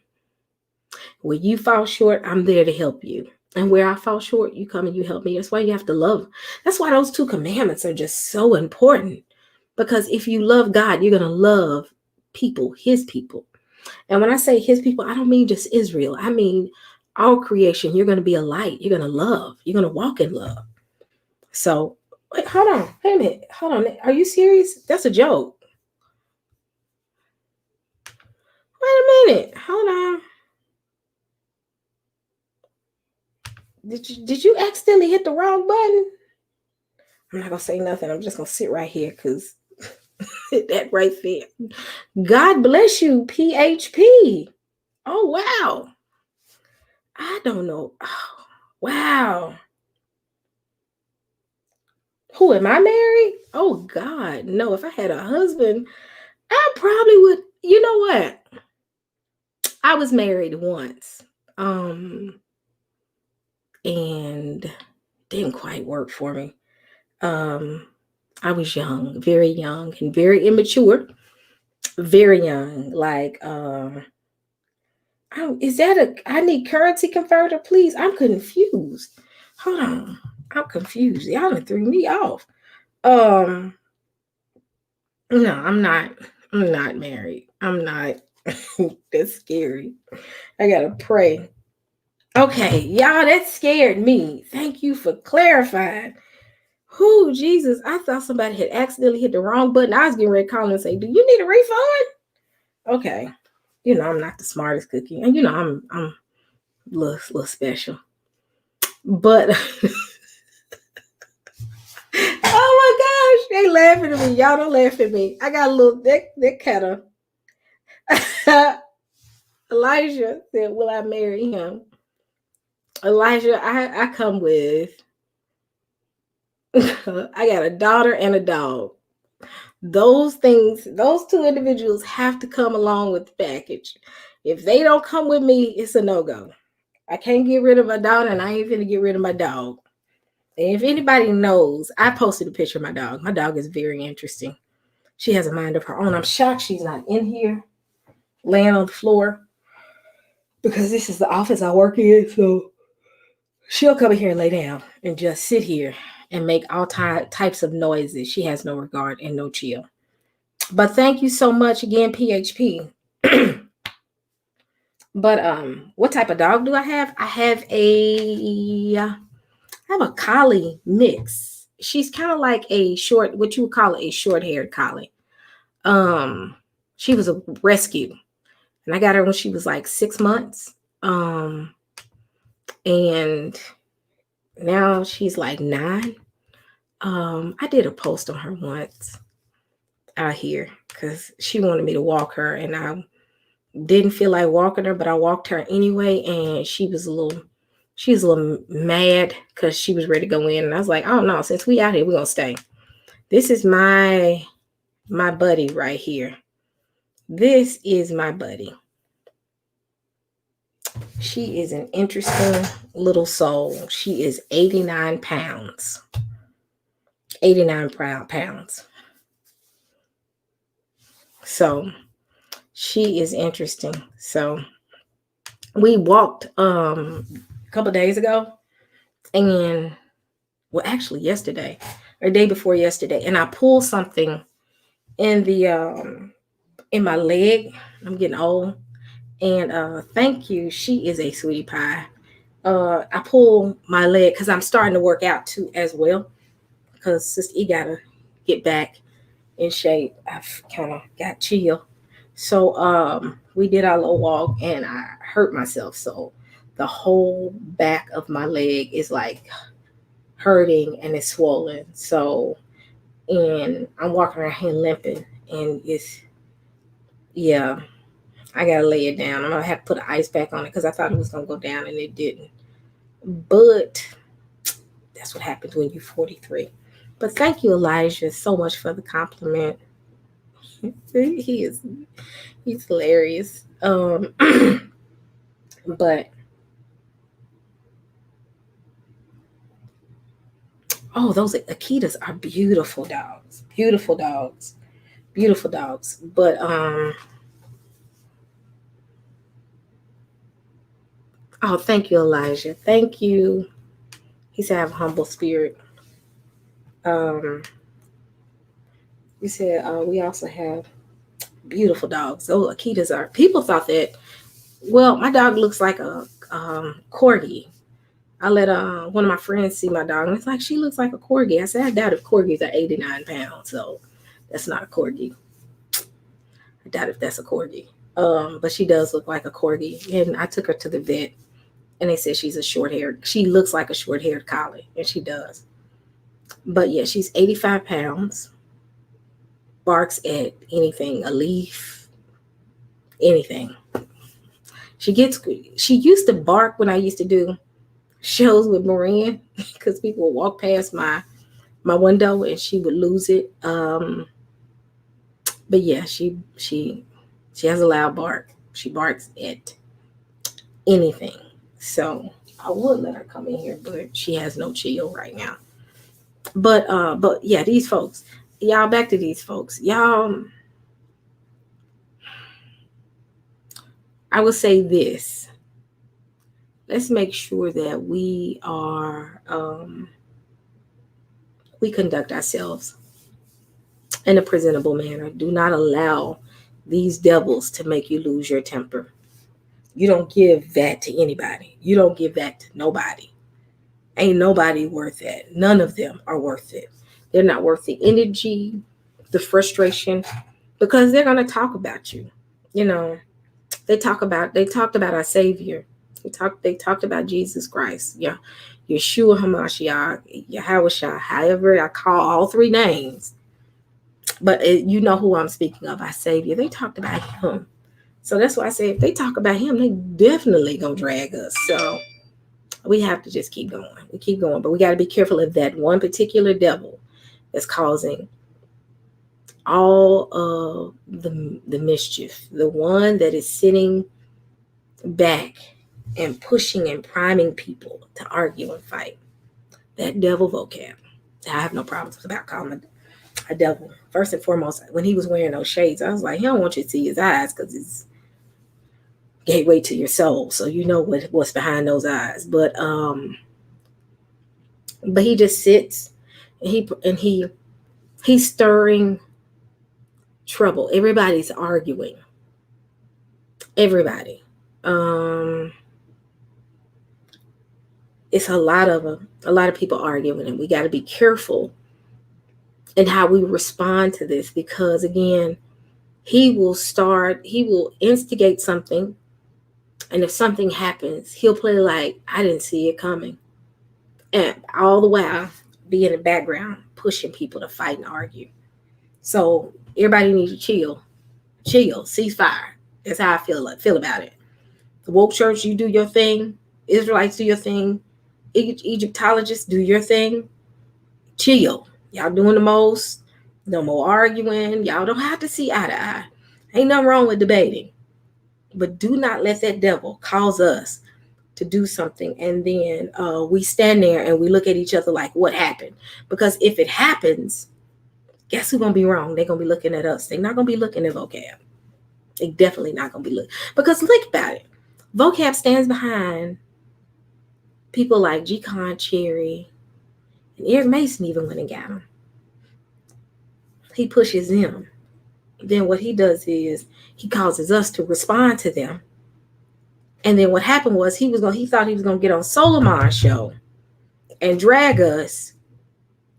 When you fall short, I'm there to help you. And where I fall short, you come and you help me. That's why you have to love. That's why those 2 commandments are just so important. Because if you love God, you're going to love people, his people. And when I say his people, I don't mean just Israel. I mean all creation. You're going to be a light. You're going to love. You're going to walk in love. So, wait, hold on. Wait a minute. Hold on. Are you serious? That's a joke. Wait a minute. Hold on. Did you accidentally hit the wrong button? I'm not gonna say nothing. I'm just gonna sit right here because that right there. God bless you, PHP. Oh wow. I don't know. Oh, wow. Who am I married? Oh God, no. If I had a husband, I probably would. You know what? I was married once. And didn't quite work for me. I was young, and very immature. Very young. Like, is that I need currency converter, please? I'm confused. Hold on. I'm confused. Y'all done threw me off. No, I'm not married. I'm not. That's scary. I gotta pray. Okay, y'all, that scared me. Thank you for clarifying. Who, Jesus, I thought somebody had accidentally hit the wrong button. I was getting ready to call and say, do you need a refund? Okay. I'm not the smartest cookie. And I'm a little special. But oh my gosh, they laughing at me. Y'all don't laugh at me. I got a little that kind of Elijah said, will I marry him? Elijah, I come with I got a daughter and a dog. Those 2 individuals have to come along with the package. If they don't come with me, it's a no-go. I can't get rid of my daughter, and I ain't gonna get rid of my dog. And if anybody knows, I posted a picture of my dog. My dog is very interesting. She has a mind of her own. I'm shocked she's not in here, laying on the floor, because this is the office I work in. So she'll come in here and lay down and just sit here and make all types of noises. She has no regard and no chill. But thank you so much again, PHP. But what type of dog do I have? I have a collie mix. She's kind of like what you would call a short-haired collie. She was a rescue, and I got her when she was like 6 months. And now she's like 9. I did a post on her once. out here because she wanted me to walk her, and I didn't feel like walking her, but I walked her anyway, and she was a little mad because she was ready to go in, and I was like, oh no, since we out here, we're gonna stay. This is my buddy right here. This is my buddy. She is an interesting little soul. She is 89 pounds. 89 pounds. So she is interesting. So we walked a couple days ago, and well, actually yesterday or day before yesterday, and I pulled something in the in my leg. I'm getting old. And thank you. She is a sweetie pie. I pull my leg because I'm starting to work out too as well. Because Sister E gotta get back in shape. I've kind of got chill. So we did our little walk, and I hurt myself. So the whole back of my leg is like hurting and it's swollen. So, and I'm walking around here limping, and yeah, I gotta lay it down. I'm gonna have to put an ice pack on it because I thought it was gonna go down and it didn't. But that's what happens when you're 43. But thank you, Elijah, so much for the compliment. He's hilarious. But oh, those Akitas are beautiful dogs. Beautiful dogs. Beautiful dogs. But oh, thank you, Elijah. Thank you. He said, I have a humble spirit. You said we also have beautiful dogs. Oh, Akitas are. People thought that. Well, my dog looks like a corgi. I let one of my friends see my dog, and it's like she looks like a corgi. I said, I doubt if corgis are 89 pounds, so that's not a corgi. I doubt if that's a corgi. But she does look like a corgi, and I took her to the vet, and they said she's a short-haired. She looks like a short-haired collie, and she does. But yeah, she's 85 pounds. Barks at anything, a leaf, anything. She used to bark when I used to do shows with Marin because people would walk past my window and she would lose it. But yeah, she has a loud bark. She barks at anything. So I would let her come in here, but she has no chill right now. But yeah, these folks, y'all, back to these folks. Y'all, I would say this. Let's make sure that we conduct ourselves in a presentable manner. Do not allow these devils to make you lose your temper. You don't give that to anybody. You don't give that to nobody. Ain't nobody worth that. None of them are worth it. They're not worth the energy, the frustration, because they're going to talk about you. You know, they talked about our Savior. They talked about Jesus Christ. Yeah, Yeshua HaMashiach, Yahweh, however I call all three names. But you know who I'm speaking of, our Savior. They talked about him. So that's why I say if they talk about him, they definitely gonna drag us. So we have to just keep going. We keep going, but we got to be careful of that one particular devil that's causing all of the mischief. The one that is sitting back and pushing and priming people to argue and fight. That devil Vocab. I have no problems about calling it a devil. First and foremost, when he was wearing those shades, I was like, he don't want you to see his eyes because it's gateway to your soul. So you know what's behind those eyes. But he just sits and he's stirring trouble. Everybody's arguing. Everybody. It's a lot of people arguing, and we got to be careful in how we respond to this, because again, he will instigate something, and if something happens, he'll play like I didn't see it coming, and all the while be in the background pushing people to fight and argue. So everybody needs to chill, ceasefire. That's how I feel about it. The woke church, you do your thing. Israelites, do your thing. Egyptologists, do your thing. Chill. Y'all doing the most. No more arguing. Y'all don't have to see eye to eye. Ain't nothing wrong with debating. But do not let that devil cause us to do something, and then we stand there and we look at each other like, what happened? Because if it happens, guess who's gonna be wrong? They're gonna be looking at us. They're not gonna be looking at Vocab. They definitely not gonna be looking. Because look about it. Vocab stands behind people like G. Con Cherry, and Eric Mason even went and got him. He pushes them. Then what he does is he causes us to respond to them. And then what happened was he thought he was gonna get on Solomon's show and drag us.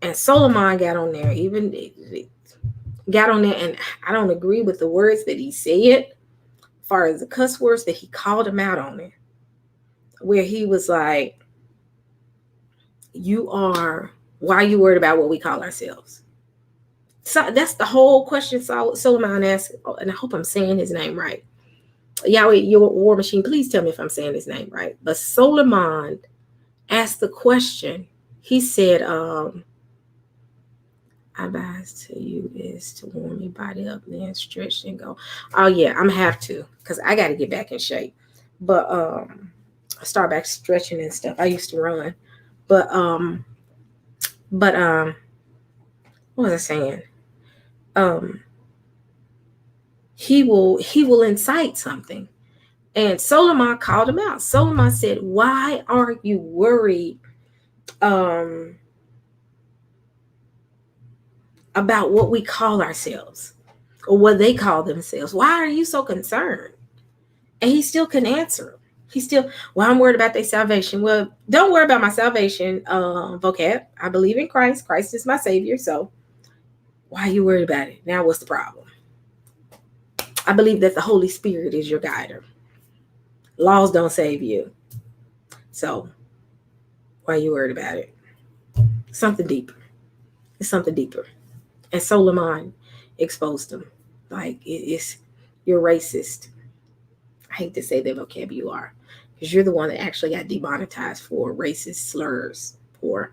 And Solomon got on there, and I don't agree with the words that he said, as far as the cuss words that he called him out on it, where he was like, why are you worried about what we call ourselves? So that's the whole question Solomon asked, and I hope I'm saying his name right. Yahweh, your war machine, please tell me if I'm saying his name right. But Solomon asked the question. He said, I advise to you is to warm your body up, then stretch and go. Oh yeah, I'm gonna have to, because I got to get back in shape. But I start back stretching and stuff. I used to run, but what was I saying? He will incite something. And Solomon called him out. Solomon said, why are you worried about what we call ourselves or what they call themselves? Why are you so concerned? And he still can answer. I'm worried about their salvation. Well, don't worry about my salvation, Vocab. I believe in Christ. Christ is my savior. So why are you worried about it? Now what's the problem? I believe that the Holy Spirit is your guider. Laws don't save you. So why are you worried about it? Something deeper. It's something deeper. And Solomon exposed them. Like, you're racist. I hate to say that, Vocab, you are. Because you're the one that actually got demonetized for racist slurs, for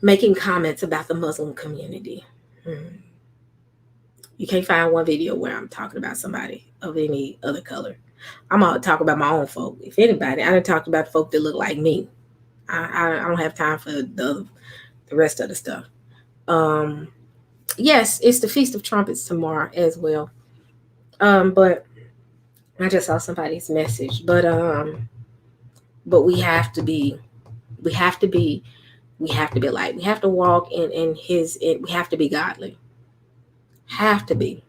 making comments about the Muslim community. You can't find one video where I'm talking about somebody of any other color. I'm going to talk about my own folk. If anybody, I done talked about folk that look like me. I don't have time for the rest of the stuff. Yes, it's the Feast of Trumpets tomorrow as well. But I just saw somebody's message. But we have to be light. We have to walk in his, we have to be godly. Have to be.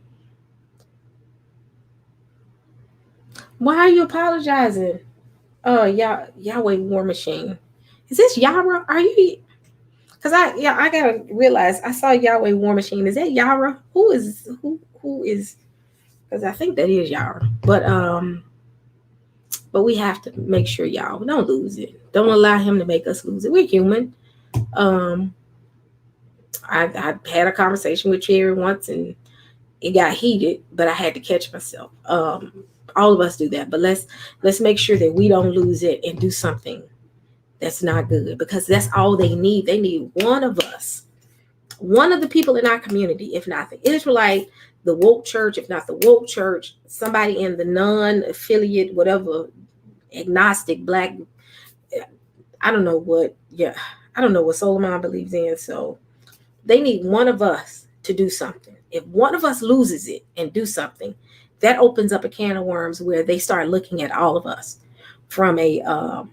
Why are you apologizing? Yahweh War Machine. Is this Yara? Are you? Because I gotta realize I saw Yahweh War Machine. Is that Yara? Who is? Because I think that is Yara. But we have to make sure y'all don't lose it. Don't allow him to make us lose it. We're human. I had a conversation with Cherry once and it got heated, but I had to catch myself. All of us do that, but let's make sure that we don't lose it and do something that's not good, because that's all they need. They need one of us, one of the people in our community, if not the Israelite, the woke church, if not the woke church, somebody in the non-affiliate, whatever, agnostic, black, I don't know what Solomon believes in. So they need one of us to do something. If one of us loses it and do something, that opens up a can of worms where they start looking at all of us from a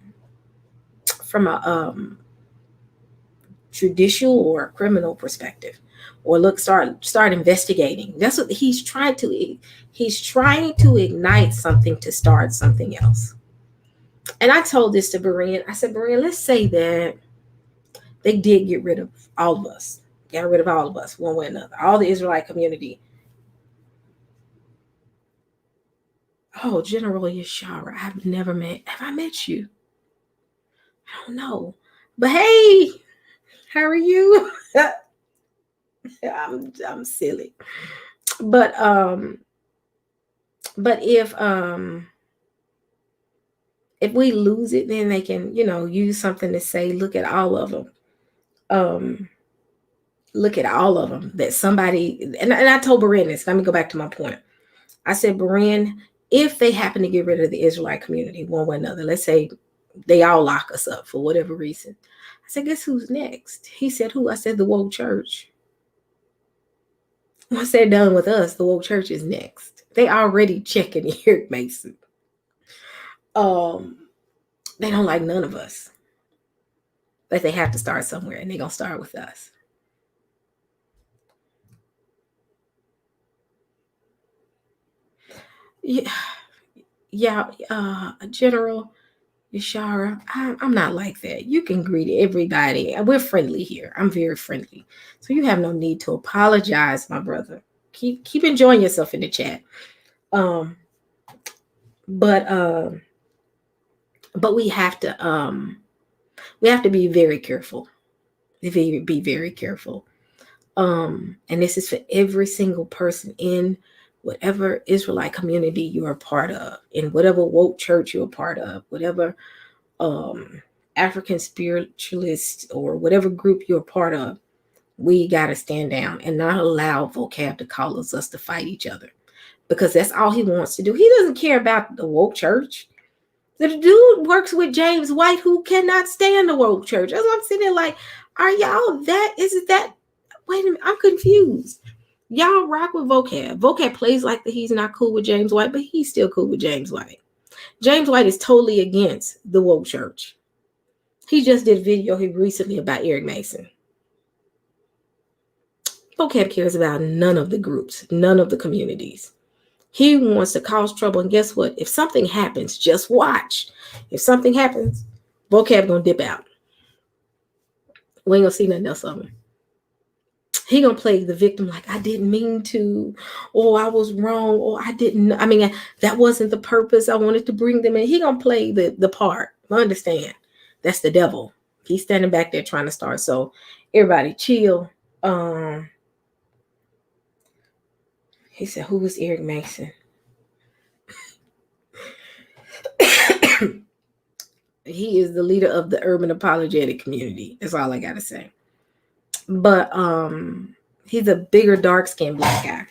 judicial or criminal perspective, or start investigating. That's what he's trying to ignite something to start something else. And I told this to Berean. I said, Berean, let's say that they did get rid of all of us. Got rid of all of us, one way or another. All the Israelite community. Oh, General Yashara, I've never met. Have I met you? I don't know. But hey, how are you? I'm silly. But if we lose it, then they can, use something to say, look at all of them. Look at all of them that somebody, and I told Berin this. Let me go back to my point. I said, Berin, if they happen to get rid of the Israelite community one way or another, let's say they all lock us up for whatever reason. I said, guess who's next? He said, who? I said, the woke church. Once they're done with us, the woke church is next. They already checking Eric Mason. They don't like none of us. But they have to start somewhere, and they're going to start with us. Yeah, General Yashara, I'm not like that. You can greet everybody. We're friendly here. I'm very friendly. So you have no need to apologize, my brother. Keep enjoying yourself in the chat. But we have to be very careful. Be very careful. And this is for every single person in whatever Israelite community you're a part of, in whatever woke church you're a part of, whatever African spiritualist or whatever group you're a part of. We got to stand down and not allow Vocab to cause us to fight each other, because that's all he wants to do. He doesn't care about the woke church. The dude works with James White, who cannot stand the woke church. That's what I'm sitting there like, are y'all that? Is it that? Wait a minute, I'm confused. Y'all rock with Vocab. Vocab plays like that he's not cool with James White, but he's still cool with James White. James White is totally against the woke church. He just did a video recently about Eric Mason. Vocab cares about none of the groups, none of the communities. He wants to cause trouble. And guess what? If something happens, just watch. If something happens, Vocab gonna dip out. We ain't gonna see nothing else of him. He gonna play the victim like, I didn't mean to, or I was wrong, or that wasn't the purpose. I wanted to bring them in. He gonna play the part. Understand? That's the devil. He's standing back there trying to start. So everybody chill. He said, who was Eric Mason? He is the leader of the urban apologetic community. That's all I gotta say. But he's a bigger, dark-skinned black guy.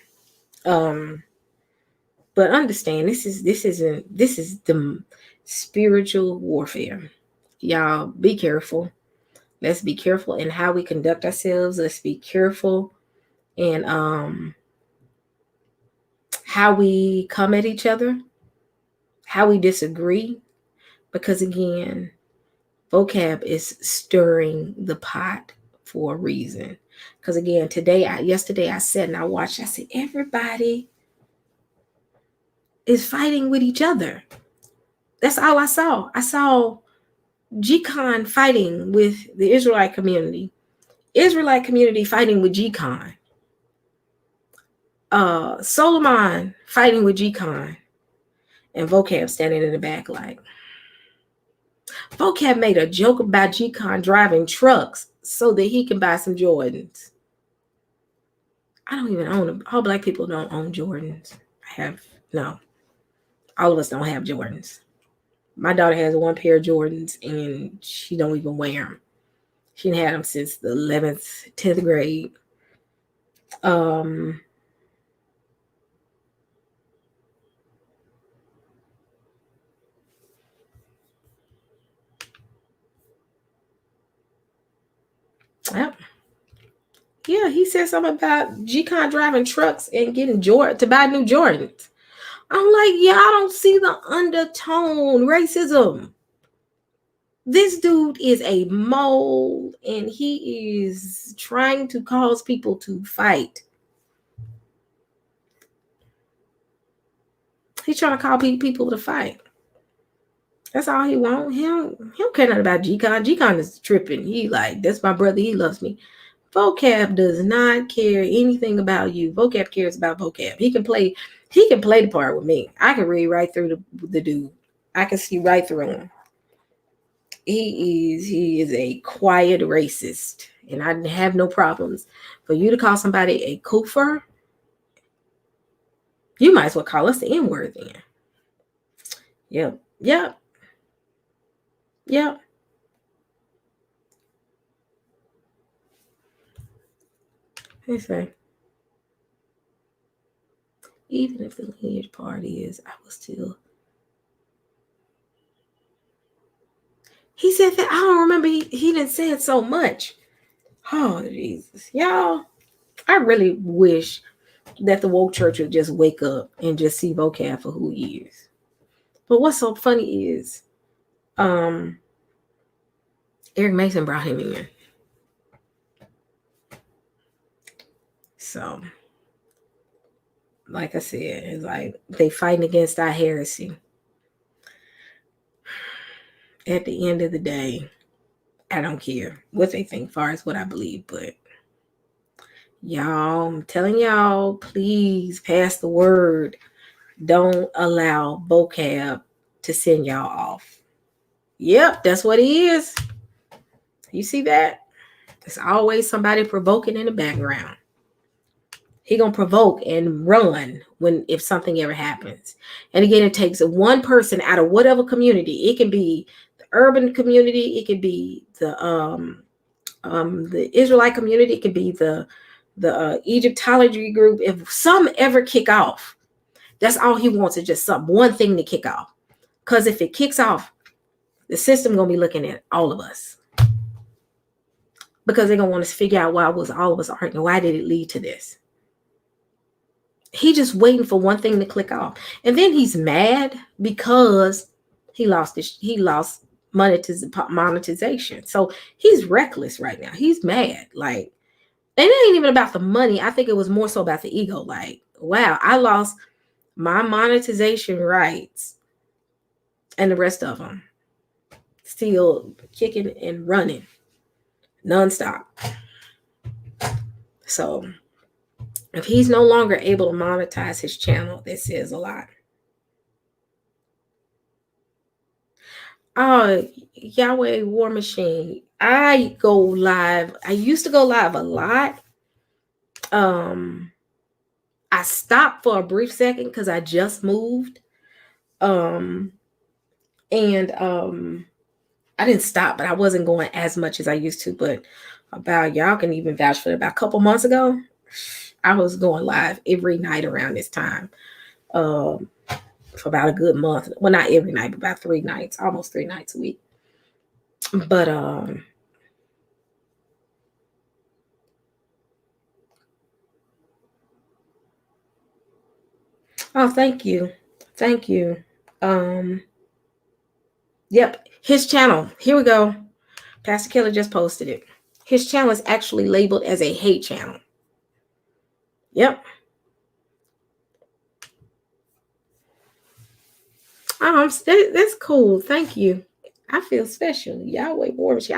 But understand, this is the spiritual warfare. Y'all be careful. Let's be careful in how we conduct ourselves. Let's be careful in how we come at each other, how we disagree. Because again, Vocab is stirring the pot for a reason. Because again, yesterday I sat and I watched. I said, everybody is fighting with each other. That's all I saw. I saw G-Con fighting with the Israelite community. Israelite community fighting with G-Con. Solomon fighting with G-Con. And Vocab standing in the back like. Vocab made a joke about G-Con driving trucks so that he can buy some Jordans. I don't even own them. All black people don't own Jordans. No. All of us don't have Jordans. My daughter has one pair of Jordans and she don't even wear them. She didn't have them since the 11th, 10th grade. Yeah, he said something about G-Con driving trucks and getting to buy new Jordans. I'm like, yeah, I don't see the undertone racism. This dude is a mole and he is trying to cause people to fight. He's trying to call people to fight. That's all he wants. He don't care nothing about G-Con. G-Con is tripping. He like, that's my brother. He loves me. Vocab does not care anything about you. Vocab cares about Vocab. He can play the part with me. I can read right through the dude. I can see right through him. He is a quiet racist, and I have no problems. For you to call somebody a koofer, you might as well call us the N-word then. Yep. Yep. Yep. They say, even if the lineage party is, I will still. He said that. I don't remember. He didn't say it so much. Oh, Jesus. Y'all, I really wish that the woke church would just wake up and just see Vocab for who he is. But what's so funny is Eric Mason brought him in. So, like I said, it's like they fighting against our heresy. At the end of the day, I don't care what they think as far as what I believe, but y'all, I'm telling y'all, please pass the word. Don't allow Vocab to send y'all off. Yep, that's what he is. You see that? There's always somebody provoking in the background. He gonna provoke and run if something ever happens. And again, it takes one person out of whatever community. It can be the urban community. It could be the Israelite community. It could be the Egyptology group. If some ever kick off, that's all he wants is just one thing to kick off. Because if it kicks off, the system gonna be looking at all of us. Because they're gonna want to figure out why was all of us arguing. Why did it lead to this? He just waiting for one thing to click off. And then he's mad because he lost monetization. So he's reckless right now. He's mad. Like, and it ain't even about the money. I think it was more so about the ego. Like, wow, I lost my monetization rights, and the rest of them still kicking and running nonstop. So if he's no longer able to monetize his channel, that says a lot. Yahweh War Machine. I go live. I used to go live a lot. I stopped for a brief second because I just moved. I didn't stop, but I wasn't going as much as I used to. But y'all can even vouch for it. About a couple months ago, I was going live every night around this time. For about a good month. Well, not every night, but about 3 nights, almost 3 nights a week. But oh, thank you. Thank you. Yep, his channel. Here we go. Pastor Keller just posted it. His channel is actually labeled as a hate channel. Yep. That's cool. Thank you. I feel special. Yahweh War Machine.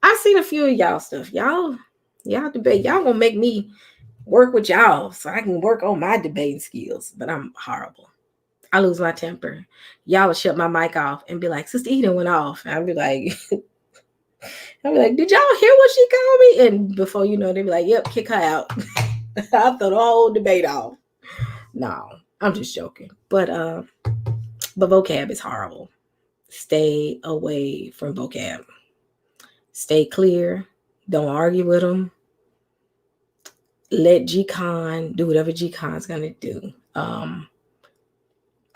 I've seen a few of y'all stuff. Y'all debate. Y'all gonna make me work with y'all so I can work on my debating skills. But I'm horrible. I lose my temper. Y'all will shut my mic off and be like, Sister Eden went off. And I'll be like, did y'all hear what she called me? And before you know, they'll be like, yep, kick her out. I'll throw the whole debate off. No, I'm just joking. But Vocab is horrible. Stay away from Vocab. Stay clear. Don't argue with them. Let G-Con do whatever G-Con's gonna do. I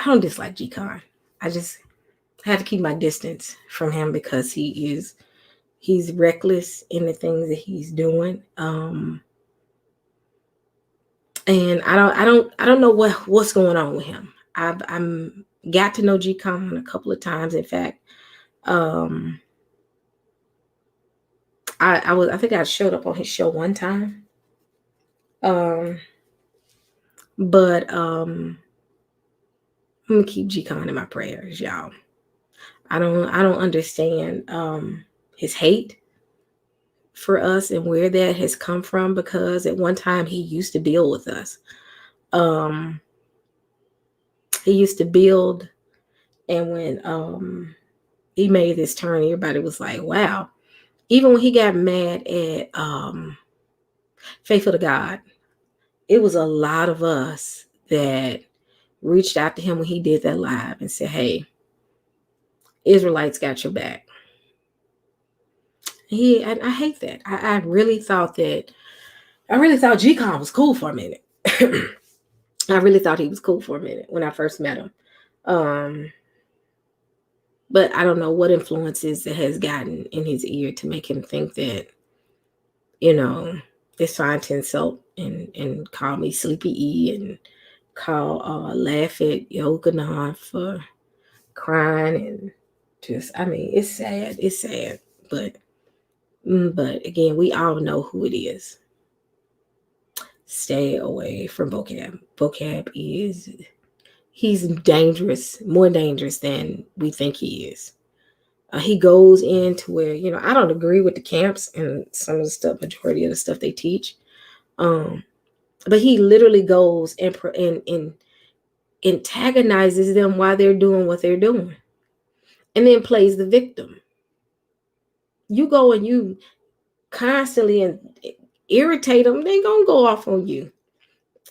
don't dislike G-Con. I just had to keep my distance from him because he's reckless in the things that he's doing. And I don't know what's going on with him. I'm got to know G-Con a couple of times. In fact, I think I showed up on his show one time. But I'm gonna keep G-Con in my prayers, y'all. I don't understand his hate for us and where that has come from, because at one time he used to build with us. He used to build, and when he made this turn. Everybody was like, wow. Even when he got mad at Faithful to God, it was a lot of us that reached out to him when he did that live and said, hey, Israelites got your back. I hate that. I really thought G-Con was cool for a minute. I really thought he was cool for a minute when I first met him. But I don't know what influences it has gotten in his ear to make him think that, it's fine to insult and call me Sleepy E and laugh at Yoganon for crying and it's sad. It's sad. But again, we all know who it is. Stay away from Vocab. Vocab he's dangerous, more dangerous than we think he is. He goes into where, I don't agree with the camps and some of the stuff, majority of the stuff they teach. But he literally goes and antagonizes them while they're doing what they're doing. And then plays the victim. You go and you constantly irritate them, they're going to go off on you.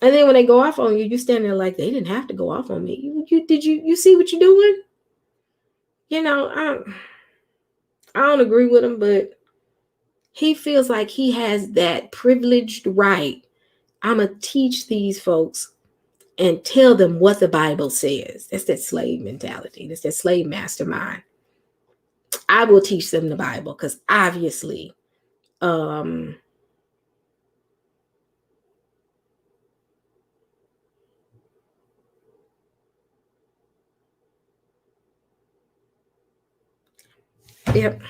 And then when they go off on you, you stand there like, they didn't have to go off on me. You see what you're doing? I don't agree with him, but he feels like he has that privileged right. I'm going to teach these folks and tell them what the Bible says. That's that slave mentality. That's that slave mastermind. I will teach them the Bible because obviously, yep.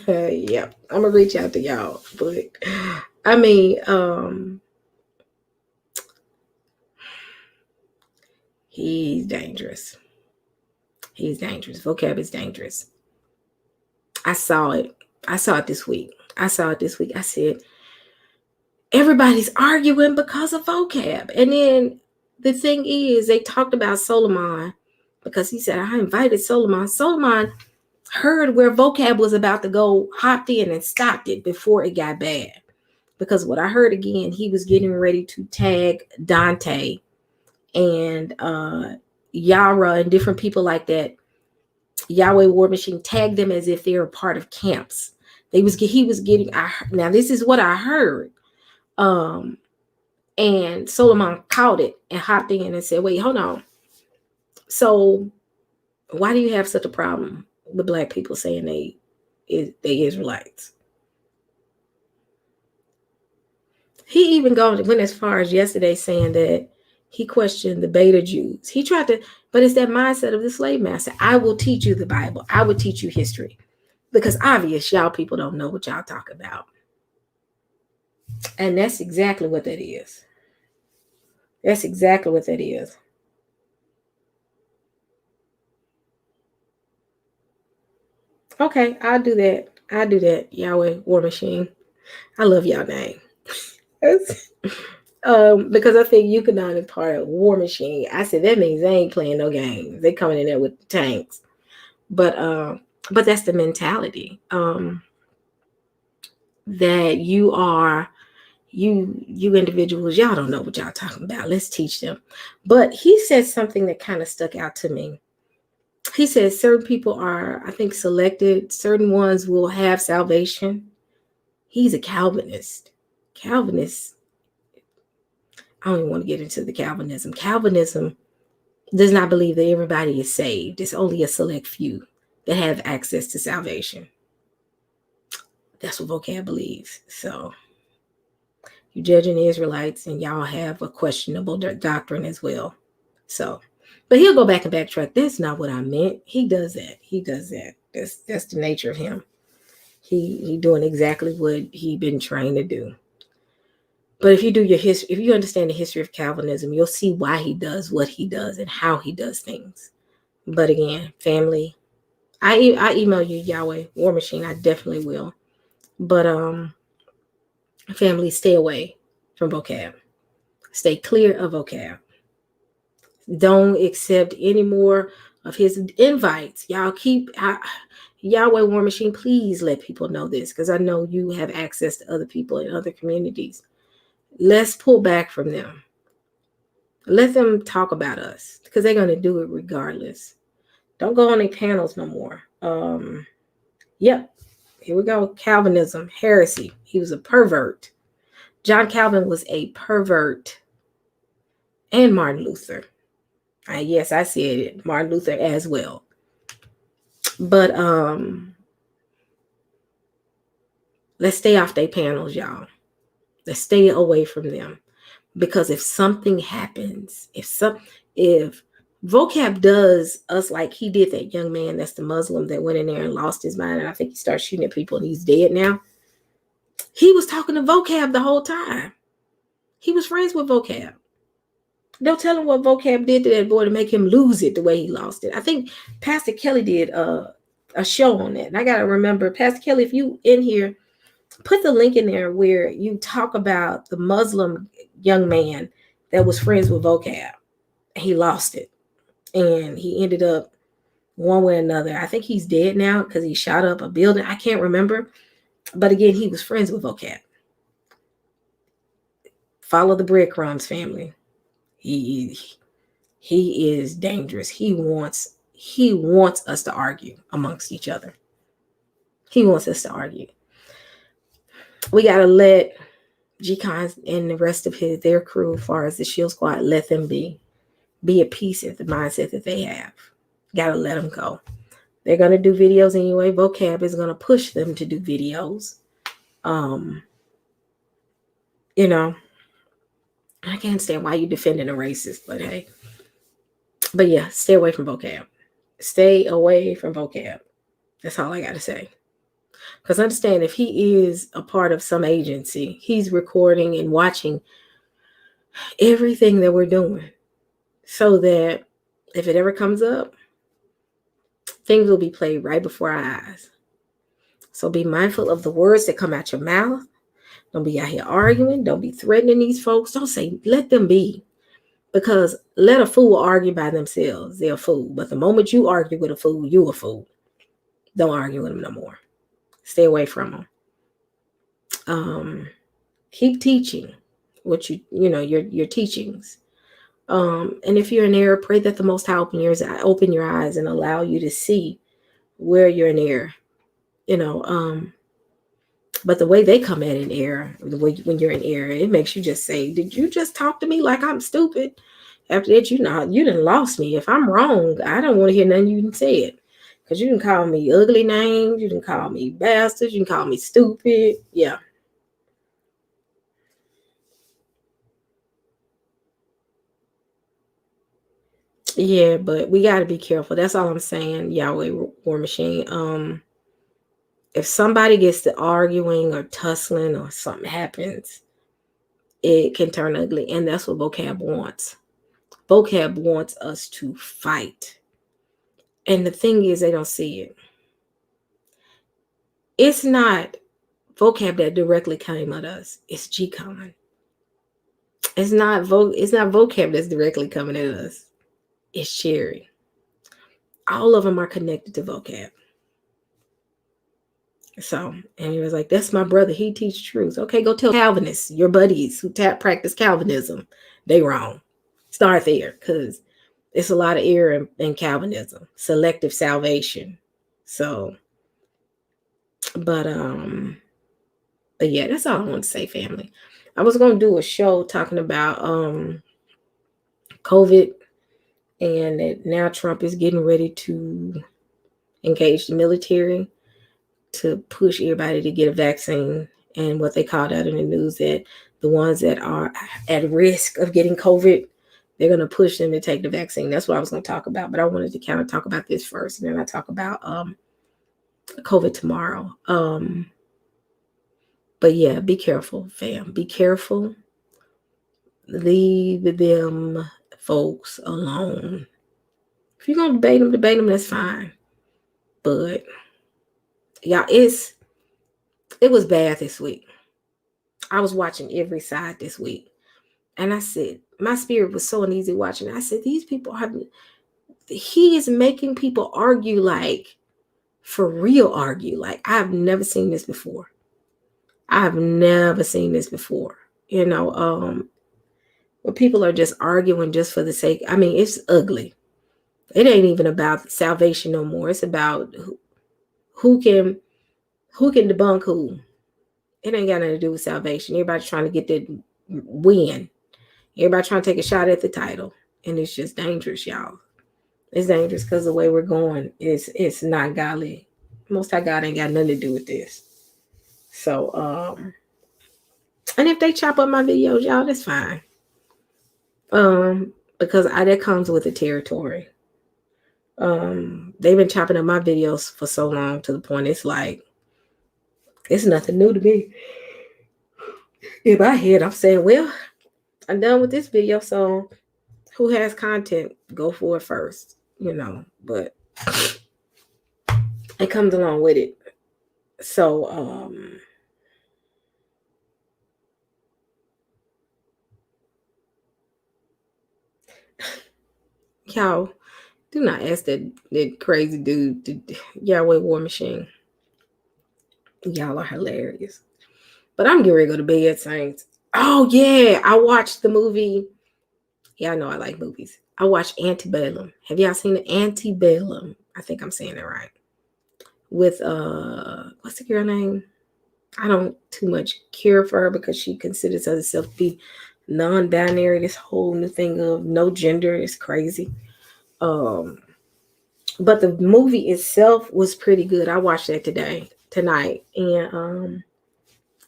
Yep. I'm gonna reach out to y'all, but I mean, he's dangerous. He's dangerous. Vocab is dangerous. I saw it this week. I said, everybody's arguing because of Vocab. And then the thing is, they talked about Solomon because he said, I invited Solomon. Solomon heard where Vocab was about to go, hopped in and stopped it before it got bad. Because what I heard again, he was getting ready to tag Dante and Yara and different people like that. Yahweh War Machine tagged them as if they were part of camps. He was getting, now this is what I heard. And Solomon caught it and hopped in and said, wait, hold on. So why do you have such a problem with Black people saying they Israelites? He even went as far as yesterday saying that he questioned the Beta Jews. He tried to, but it's that mindset of the slave master. I will teach you the Bible. I will teach you history. Because obvious, y'all people don't know what y'all talk about. And that's exactly what that is. That's exactly what that is. Okay, I'll do that. Yahweh War Machine. I love y'all name. Because I think Yukonon is part of War Machine. I said that means they ain't playing no games. They coming in there with the tanks. But that's the mentality. That you individuals, y'all don't know what y'all talking about. Let's teach them. But he said something that kind of stuck out to me. He says certain people are, I think, selected. Certain ones will have salvation. He's a Calvinist. Calvinist. I don't even want to get into the Calvinism. Calvinism does not believe that everybody is saved. It's only a select few that have access to salvation. That's what Vocab believes. So you're judging the Israelites and y'all have a questionable doctrine as well. So, but he'll go back and backtrack. That's not what I meant. He does that. That's the nature of him. He doing exactly what he been trained to do. But if you do your history, if you understand the history of Calvinism, you'll see why he does what he does and how he does things. But again, family, I email you, Yahweh War Machine. I definitely will. But family, stay away from vocab. Stay clear of vocab. Don't accept any more of his invites. Yahweh War Machine, please let people know this, because I know you have access to other people in other communities. Let's pull back from them. Let them talk about us, because they're going to do it regardless. Don't go on their panels no more. Yep. Here we go. Calvinism, heresy. He was a pervert. John Calvin was a pervert. And Martin Luther. Yes, I said it. Martin Luther as well. But let's stay off their panels, y'all. Let's stay away from them. Because if something happens, if Vocab does us like he did that young man, that's the Muslim that went in there and lost his mind, and I think he started shooting at people and he's dead now. He was talking to Vocab the whole time. He was friends with Vocab. Don't tell him what Vocab did to that boy to make him lose it the way he lost it. I think Pastor Kelly did a show on that. And I got to remember, Pastor Kelly, if you in here, put the link in there where you talk about the Muslim young man that was friends with Vocab. He lost it. And he ended up one way or another. I think he's dead now because he shot up a building. I can't remember. But again, he was friends with Vocab. Follow the breadcrumbs, family. He is dangerous. He wants us to argue amongst each other. He wants us to argue. We got to let G-Con and the rest of their crew, as far as the Shield Squad, let them be at peace at the mindset that they have. Got to let them go. They're going to do videos anyway. Vocab is going to push them to do videos. I can't stand why you defending a racist, but hey. But yeah, stay away from Vocab. Stay away from Vocab. That's all I got to say. Because understand, if he is a part of some agency, he's recording and watching everything that we're doing, so that if it ever comes up, things will be played right before our eyes. So be mindful of the words that come out your mouth. Don't be out here arguing. Don't be threatening these folks. Don't say, let them be. Because let a fool argue by themselves. They're a fool. But the moment you argue with a fool, you're a fool. Don't argue with them no more. Stay away from them. Keep teaching what your teachings. And if you're in error, pray that the Most High open your eyes and allow you to see where you're in error. But the way they come at an error, when you're in error, it makes you just say, did you just talk to me like I'm stupid? After that, you done lost me. If I'm wrong, I don't want to hear nothing you done said. Because you didn't call me ugly names. You didn't call me bastard. You didn't call me stupid. Yeah. Yeah, but we got to be careful. That's all I'm saying, Yahweh War Machine. If somebody gets to arguing or tussling or something happens, it can turn ugly. And that's what Vocab wants. Vocab wants us to fight. And the thing is, they don't see it. It's not Vocab that directly came at us. It's G-Con. It's not Vocab that's directly coming at us. It's Cherry. All of them are connected to Vocab. So, and he was like, that's my brother. He teaches truth. Okay, go tell Calvinists, your buddies who practice Calvinism, they wrong. Start there, because it's a lot of error in Calvinism. Selective salvation. So, but yeah, that's all I want to say, family. I was going to do a show talking about COVID, and that now Trump is getting ready to engage the military to push everybody to get a vaccine, and what they called out in the news, that the ones that are at risk of getting COVID, they're going to push them to take the vaccine. That's what I was going to talk about, but I wanted to kind of talk about this first, and then I talk about COVID tomorrow. But yeah, be careful, fam. Be careful. Leave them folks alone. If you're going to debate them, that's fine. But yeah, It was bad this week. I was watching every side this week. And I said, my spirit was so uneasy watching. I said, these people he is making people argue like, for real argue. Like, I've never seen this before. I've never seen this before. Where people are just arguing just for the sake. I mean, it's ugly. It ain't even about salvation no more. It's about who can debunk who. It ain't got nothing to do with salvation. Everybody's trying to get that win. Everybody trying to take a shot at the title. And it's just dangerous, y'all. It's dangerous because the way we're going it's not godly. Most High God ain't got nothing to do with this. So, and if they chop up my videos, y'all, that's fine. Because that comes with the territory. They've been chopping up my videos for so long to the point it's like, it's nothing new to me. In my head, I'm saying, well, I'm done with this video, so who has content, go for it first, but it comes along with it. So, y'all, do not ask that crazy dude to Yahweh War Machine. Y'all are hilarious. But I'm getting ready to go to bed, saints. Oh, yeah. I watched the movie. Yeah, I know I like movies. I watched Antebellum. Have y'all seen the Antebellum? I think I'm saying it right. With, what's the girl name? I don't too much care for her because she considers herself to be non-binary. This whole new thing of no gender is crazy. But the movie itself was pretty good. I watched that tonight, and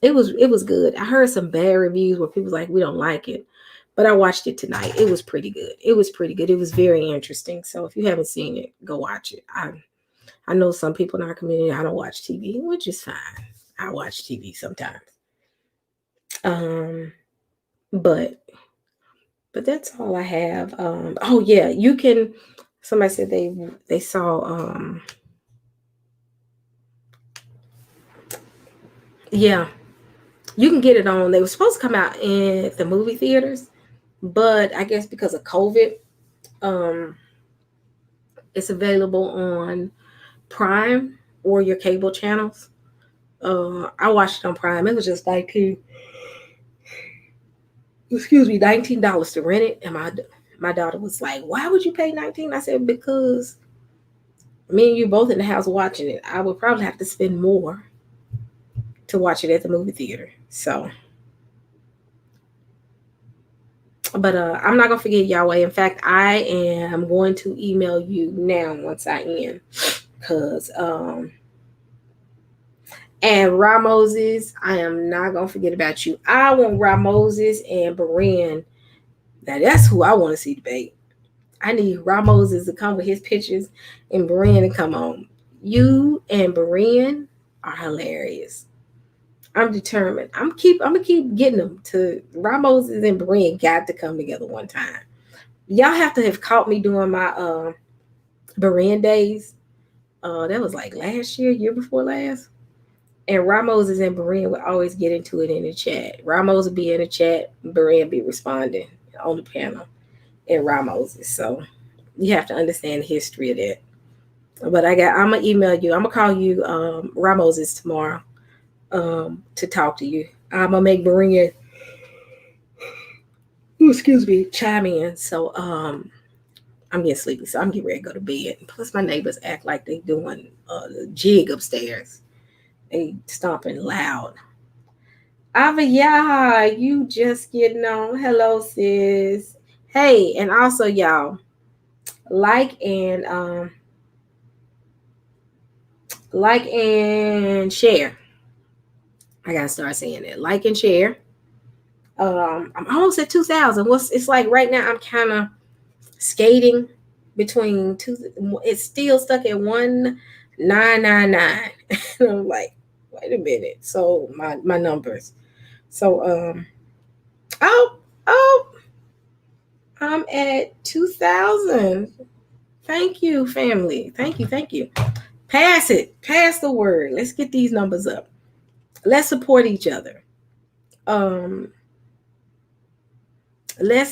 it was good. I heard some bad reviews where people like, we don't like it, but I watched it tonight. It was pretty good. It was very interesting. So if you haven't seen it, go watch it. I know some people in our community, I don't watch TV, which is fine. I watch TV sometimes. But that's all I have. Oh yeah, you can. Somebody said they saw. Yeah, you can get it on. They were supposed to come out in the movie theaters, but I guess because of COVID, it's available on Prime or your cable channels. I watched it on Prime. It was just $19 to rent it. And my daughter was like, why would you pay $19? I said, because me and you both in the house watching it. I would probably have to spend more to watch it at the movie theater. So, but I'm not gonna forget Yahweh. In fact, I am going to email you now once I end, because and Ramoses, I am not gonna forget about you. I want Ramoses and Berean. Now that's who I want to see debate. I need Ramoses to come with his pictures and Berean to come on. You and Berean are hilarious. I'm determined. I'm gonna keep getting them to. Ramoses and Berean got to come together one time. Y'all have to have caught me doing my Berean days. That was like last year before last. And Ramoses and Berean would always get into it in the chat. Ramos would be in the chat, Berean be responding on the panel and Ramoses. So you have to understand the history of that. But I'm gonna email you. I'm gonna call you Ramoses tomorrow to talk to you. I'm gonna make Berean chime in. So I'm getting sleepy, so I'm getting ready to go to bed. Plus my neighbors act like they doing the jig upstairs. They stomping loud. Avaya, you just getting on. Hello, sis. Hey, and also y'all, like and share. I gotta start saying that. Like and share. I'm almost at 2,000. It's like right now I'm kind of skating between two. It's still stuck at 1,999. And I'm like, wait a minute. So my numbers. So I'm at 2,000. Thank you, family. Thank you. Pass the word. Let's get these numbers up. let's support each other. Let's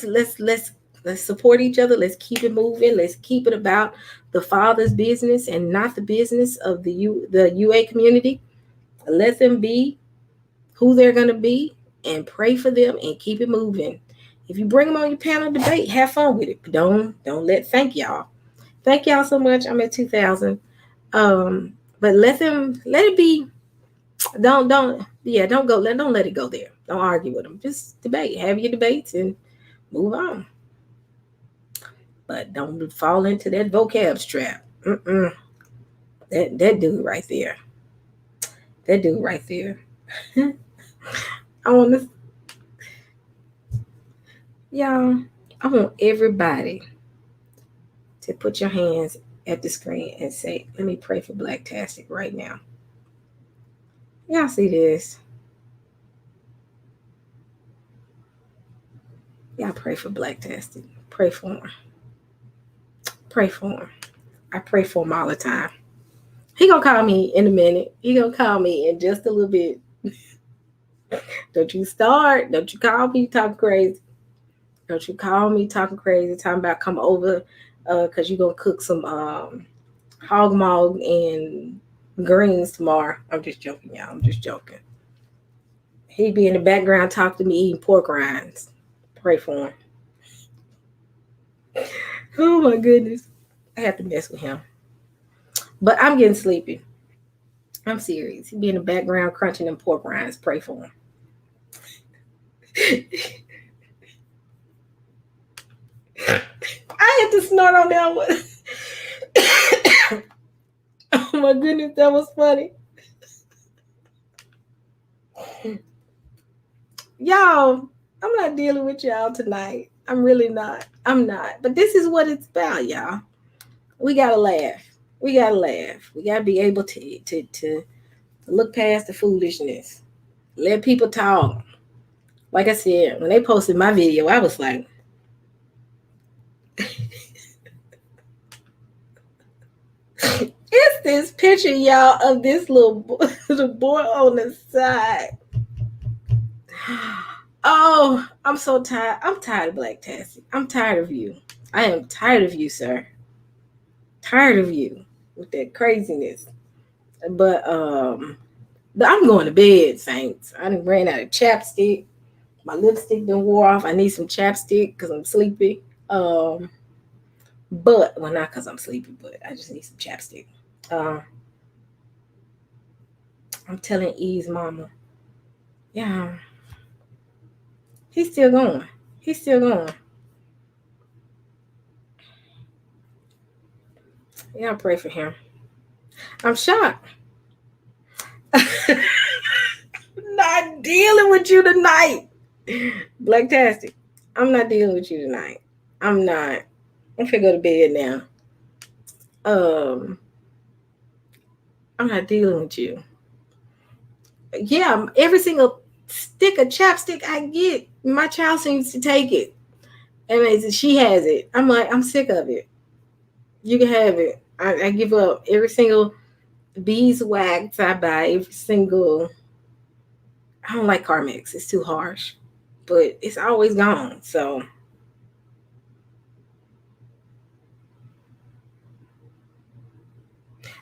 support each other. Let's keep it moving. Let's keep it about the Father's business and not the business of the UA community. Let them be who they're going to be and pray for them and keep it moving. If you bring them on your panel debate, have fun with it. But don't thank y'all. Thank y'all so much. I'm at 2,000. But let it be. Don't let it go there. Don't argue with them. Just debate. Have your debates and move on. But don't fall into that vocab trap. That dude right there. That dude right there. I want everybody to put your hands at the screen and say, let me pray for Blacktastic right now. Y'all see this? Y'all pray for Blacktastic. Pray for him. Pray for him. I pray for him all the time. He gonna call me in a minute. He gonna call me in just a little bit. Don't you call me talking crazy. Don't you call me talking crazy, talking about come over because you're going to cook some hog maw and greens tomorrow. I'm just joking, y'all. I'm just joking. He be in the background talking to me eating pork rinds. Pray for him. Oh, my goodness. I have to mess with him. But I'm getting sleepy. I'm serious. He be in the background crunching them pork rinds. Pray for him. I had to snort on that one. Oh my goodness, that was funny. Y'all, I'm not dealing with y'all tonight. I'm really not. I'm not. But this is what it's about, y'all. We gotta laugh. We gotta be able to look past the foolishness. Let people talk. Like I said, when they posted my video, I was like, it's this picture, y'all, of this little boy on the side. Oh, I'm so tired. I'm tired of Blacktastic. I'm tired of you. I am tired of you, sir. Tired of you with that craziness. But I'm going to bed, Saints. I done ran out of chapstick. My lipstick done wore off. I need some chapstick because I'm sleepy. But not because I'm sleepy, but I just need some chapstick. I'm telling E's mama, yeah, he's still going. He's still going. Yeah, I pray for him. I'm shocked. Not dealing with you tonight, Blacktastic. I'm not dealing with you tonight. I'm not. I'm finna go to bed now. I'm not dealing with you. Yeah, every single stick of chapstick I get, my child seems to take it. And she has it. I'm like, I'm sick of it. You can have it. I give up every single beeswax I buy, every single. I don't like Carmex. It's too harsh. But it's always gone. So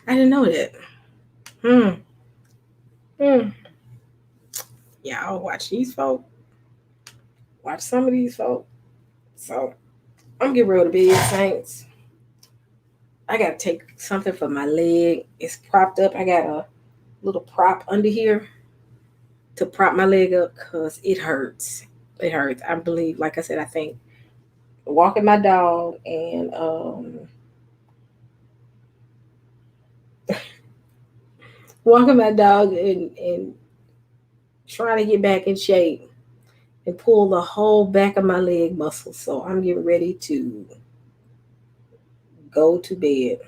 I didn't know that. Y'all watch these folk. Watch some of these folk. So I'm getting real to bed, Saints. I gotta take something for my leg. It's propped up. I got a little prop under here to prop my leg up because it hurts. It hurts. I believe, like I said, I think walking my dog and walking my dog and trying to get back in shape and pull the whole back of my leg muscle. So I'm getting ready to go to bed.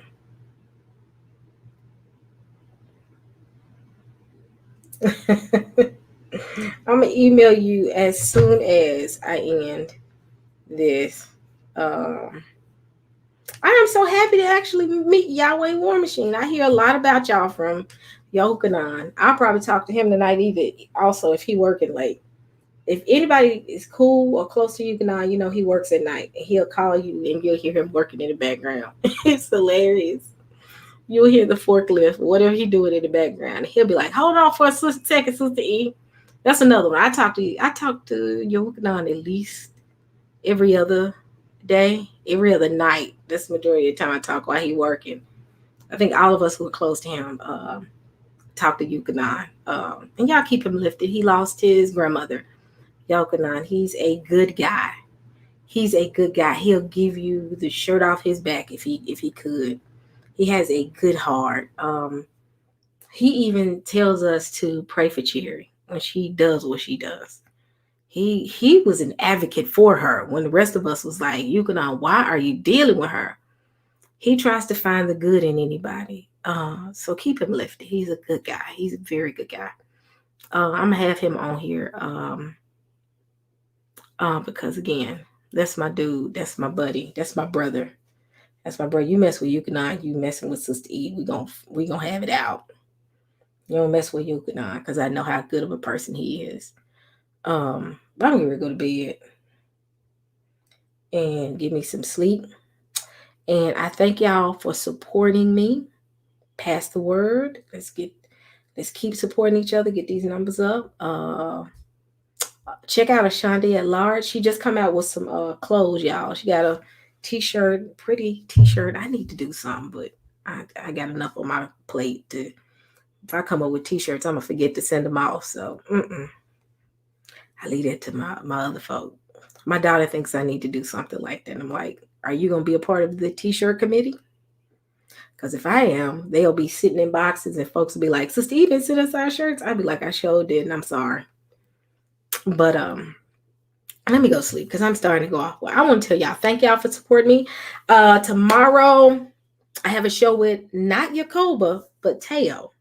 I'm gonna email you as soon as I end this. I am so happy to actually meet Yahweh War Machine. I hear a lot about y'all from Yochanan. I'll probably talk to him tonight either. Also, if he working late. If anybody is cool or close to Yochanan, you know he works at night. And he'll call you and you'll hear him working in the background. It's hilarious. You'll hear the forklift, whatever he doing in the background. He'll be like, "Hold on for a second, Sister E." That's another one. I talk to Yochanan at least every other day, every other night. That's the majority of the time I talk while he working. I think all of us who are close to him talk to Yukanan. And y'all keep him lifted. He lost his grandmother, Yukanan. He's a good guy. He's a good guy. He'll give you the shirt off his back if he could. He has a good heart. He even tells us to pray for Cherry when she does what she does. He was an advocate for her when the rest of us was like, Yukanan, why are you dealing with her? He tries to find the good in anybody. So keep him lifted. He's a good guy. He's a very good guy. I'm gonna have him on here because again, that's my dude. That's my buddy. That's my brother. That's my brother. You mess with Yukanan, you messing with Sister E. We gonna have it out. You don't mess with Yukanan because I know how good of a person he is. But I'm gonna go to bed and give me some sleep. And I thank y'all for supporting me. Pass the word. Let's keep supporting each other. Get these numbers up. Check out Ashandi at Large. She just come out with some clothes, y'all. She got a t-shirt, pretty t-shirt. I need to do something, but I got enough on my plate to. If I come up with t-shirts, I'm gonna forget to send them off. So I leave that to my other folk. My daughter thinks I need to do something like that. I'm like, are you gonna be a part of the t-shirt committee? Because if I am, they'll be sitting in boxes and folks will be like, Sister E didn't send us our shirts. I'd be like, I sure did, and I'm sorry. But let me go sleep because I'm starting to go off. Well, I want to tell y'all, thank y'all for supporting me. Tomorrow, I have a show with not Yacoba, but Teo.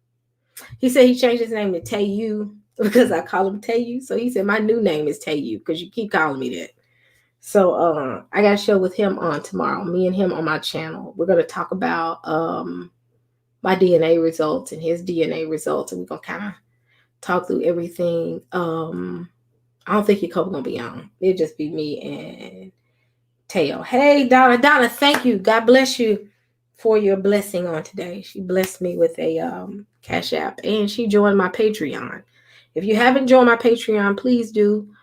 He said he changed his name to Tayu because I call him Tayu. So he said, my new name is Tayu because you keep calling me that. So I got a show with him on tomorrow. Me and him on my channel. We're going to talk about my DNA results and his DNA results. And we're going to kind of talk through everything. I don't think Yacoba going to be on. It'll just be me and Teo. Hey, Donna. Donna, thank you. God bless you for your blessing on today. She blessed me with a Cash App. And she joined my Patreon. If you haven't joined my Patreon, please do.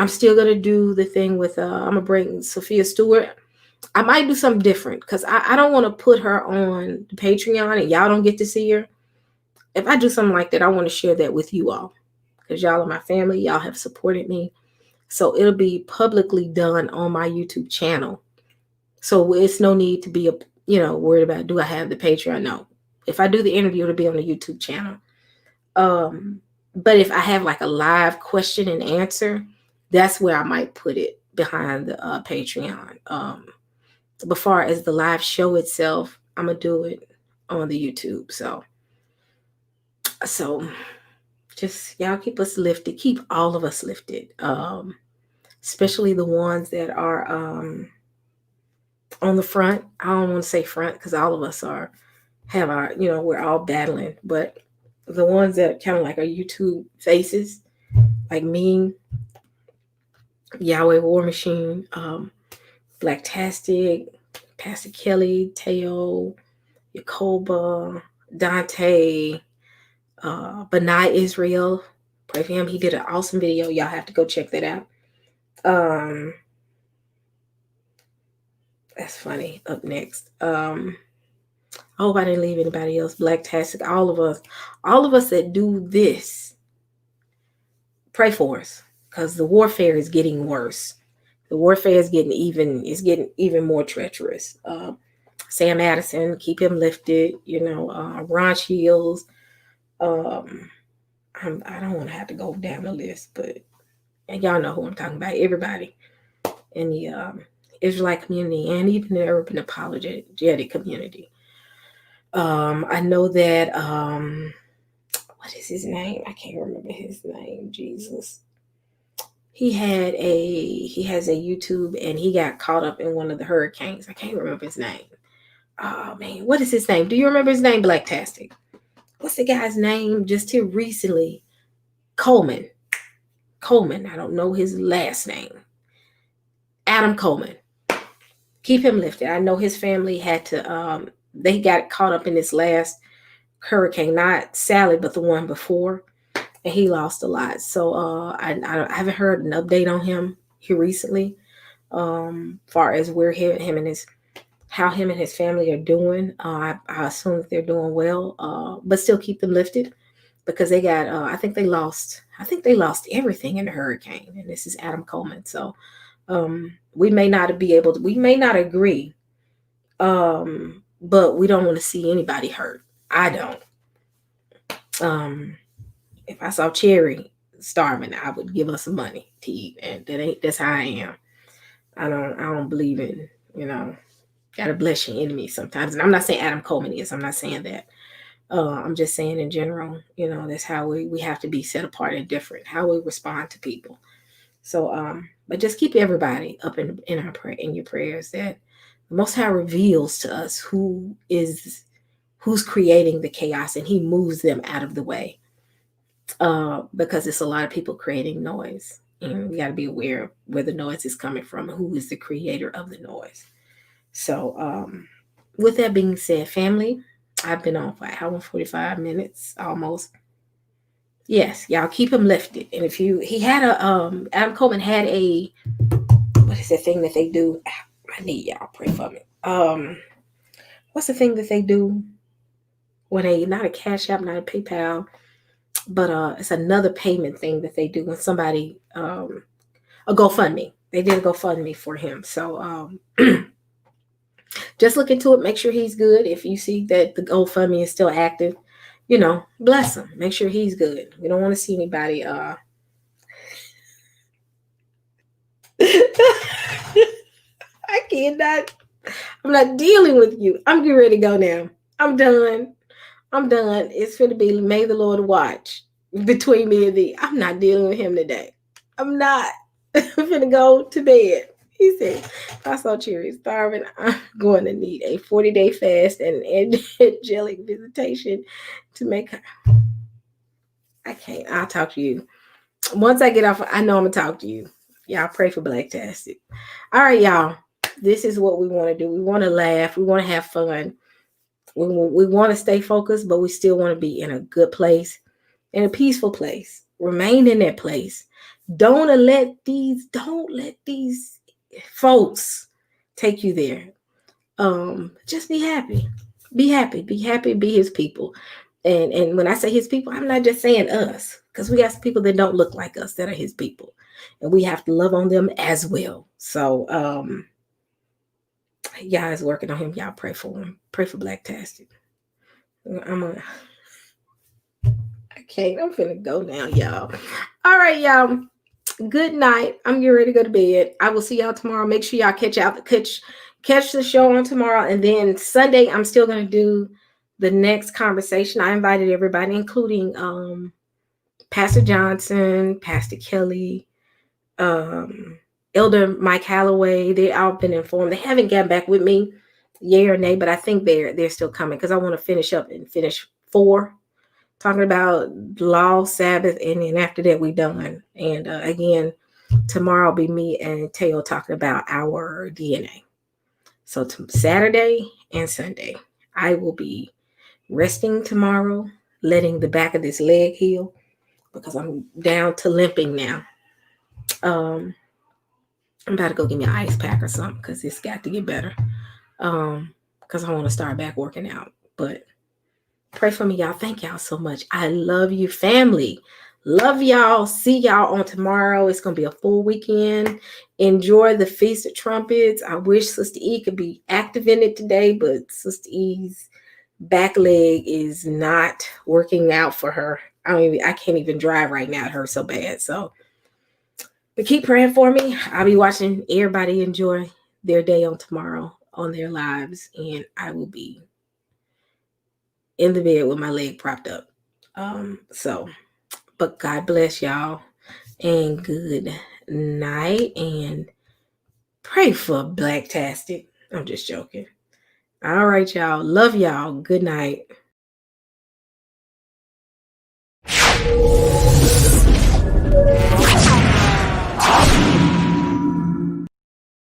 I'm still going to do the thing with, I'm going to bring Sophia Stewart. I might do something different because I don't want to put her on the Patreon and y'all don't get to see her. If I do something like that, I want to share that with you all because y'all are my family. Y'all have supported me. So it'll be publicly done on my YouTube channel. So it's no need to be, worried about, do I have the Patreon? No. If I do the interview, it'll be on the YouTube channel. But if I have like a live question and answer, that's where I might put it behind the Patreon. But far as the live show itself, I'm going to do it on the YouTube. So just y'all keep us lifted. Keep all of us lifted. Especially the ones that are on the front. I don't want to say front because all of us have our, we're all battling. But the ones that kind of like our YouTube faces, like me, Yahweh War Machine, Blacktastic, Pastor Kelly, Teo, Yacoba, Dante, Benai Israel. Pray for him. He did an awesome video. Y'all have to go check that out. That's funny. Up next. I hope I didn't leave anybody else. Blacktastic, all of us that do this, pray for us. Because the warfare is getting worse. The warfare is getting even more treacherous. Sam Addison, keep him lifted. Ron Shields. I don't want to have to go down the list, but y'all know who I'm talking about. Everybody in the Israelite community and even the urban apologetic community. I know that what is his name? I can't remember his name. Jesus. He has a YouTube and he got caught up in one of the hurricanes. I can't remember his name. Oh man, what is his name? Do you remember his name? Blacktastic. what's the guy's name just here recently? Coleman. I don't know his last name. Adam Coleman. Keep him lifted. I know his family had to, they got caught up in this last hurricane, not Sally, but the one before. And he lost a lot. So I haven't heard an update on him here recently. Far as where him and his how him and his family are doing. I assume that they're doing well, but still keep them lifted because they got. I think they lost. Everything in the hurricane, and this is Adam Coleman. So we may not be able to. We may not agree, but we don't want to see anybody hurt. I don't. If I saw Cherry starving, I would give her some money to eat, and that's how I am. I don't believe in, gotta bless your enemy sometimes. And I'm not saying Adam Coleman is. I'm not saying that. I'm just saying in general, that's how we have to be set apart and different, how we respond to people. So, but just keep everybody up in your prayers that the Most High reveals to us who's creating the chaos, and He moves them out of the way. Because it's a lot of people creating noise, and we got to be aware of where the noise is coming from and who is the creator of the noise. So, with that being said, family, I've been on for an hour and 45 minutes almost. Yes, y'all keep him lifted. And if he had Adam Coleman had what is the thing that they do? I need y'all pray for me. What's the thing that they do when not a Cash App, not a PayPal, but it's another payment thing that they do when somebody a GoFundMe. They did a GoFundMe for him. So just look into it. Make sure he's good. If you see that the GoFundMe is still active, bless him. Make sure he's good. We don't want to see anybody. I cannot. I'm not dealing with you. I'm getting ready to go now. I'm done. It's going to be may the Lord watch between me and thee. I'm not dealing with him today. I'm not. I'm going to go to bed. He said, if I saw Cherry starving, I'm going to need a 40-day fast and angelic visitation to make her. I can't. I'll talk to you. Once I get off, I know I'm going to talk to you. Y'all pray for Blacktastic. All right, y'all. This is what we want to do. We want to laugh. We want to have fun. We want to stay focused, but we still want to be in a good place, in a peaceful place. Remain in that place. Don't let these folks take you there. Just be happy. Be happy. Be his people. And when I say his people, I'm not just saying us, because we got some people that don't look like us that are his people, and we have to love on them as well. So y'all is working on him. Y'all pray for him. Pray for Blacktastic. I'm finna go now, y'all. All right, y'all. Good night. I'm getting ready to go to bed. I will see y'all tomorrow. Make sure y'all catch the show on tomorrow. And then Sunday, I'm still going to do the next conversation. I invited everybody, including Pastor Johnson, Pastor Kelly, Elder Mike Holloway. They all been informed. They haven't gotten back with me, yay or nay, but I think they're still coming because I want to finish 4, talking about law, Sabbath, and then after that we done. And again, tomorrow will be me and Teo talking about our DNA. So Saturday and Sunday, I will be resting tomorrow, letting the back of this leg heal because I'm down to limping now. I'm about to go get me an ice pack or something because it's got to get better. Because I want to start back working out. But pray for me, y'all. Thank y'all so much. I love you, family. Love y'all. See y'all on tomorrow. It's going to be a full weekend. Enjoy the Feast of Trumpets. I wish Sister E could be active in it today, but Sister E's back leg is not working out for her. I can't even drive right now. It hurts so bad. So, but keep praying for me. I'll be watching everybody enjoy their day on tomorrow on their lives, and I will be in the bed with my leg propped up. But God bless y'all, and good night, and pray for Blacktastic. I'm just joking. All right, y'all. Love y'all. Good night.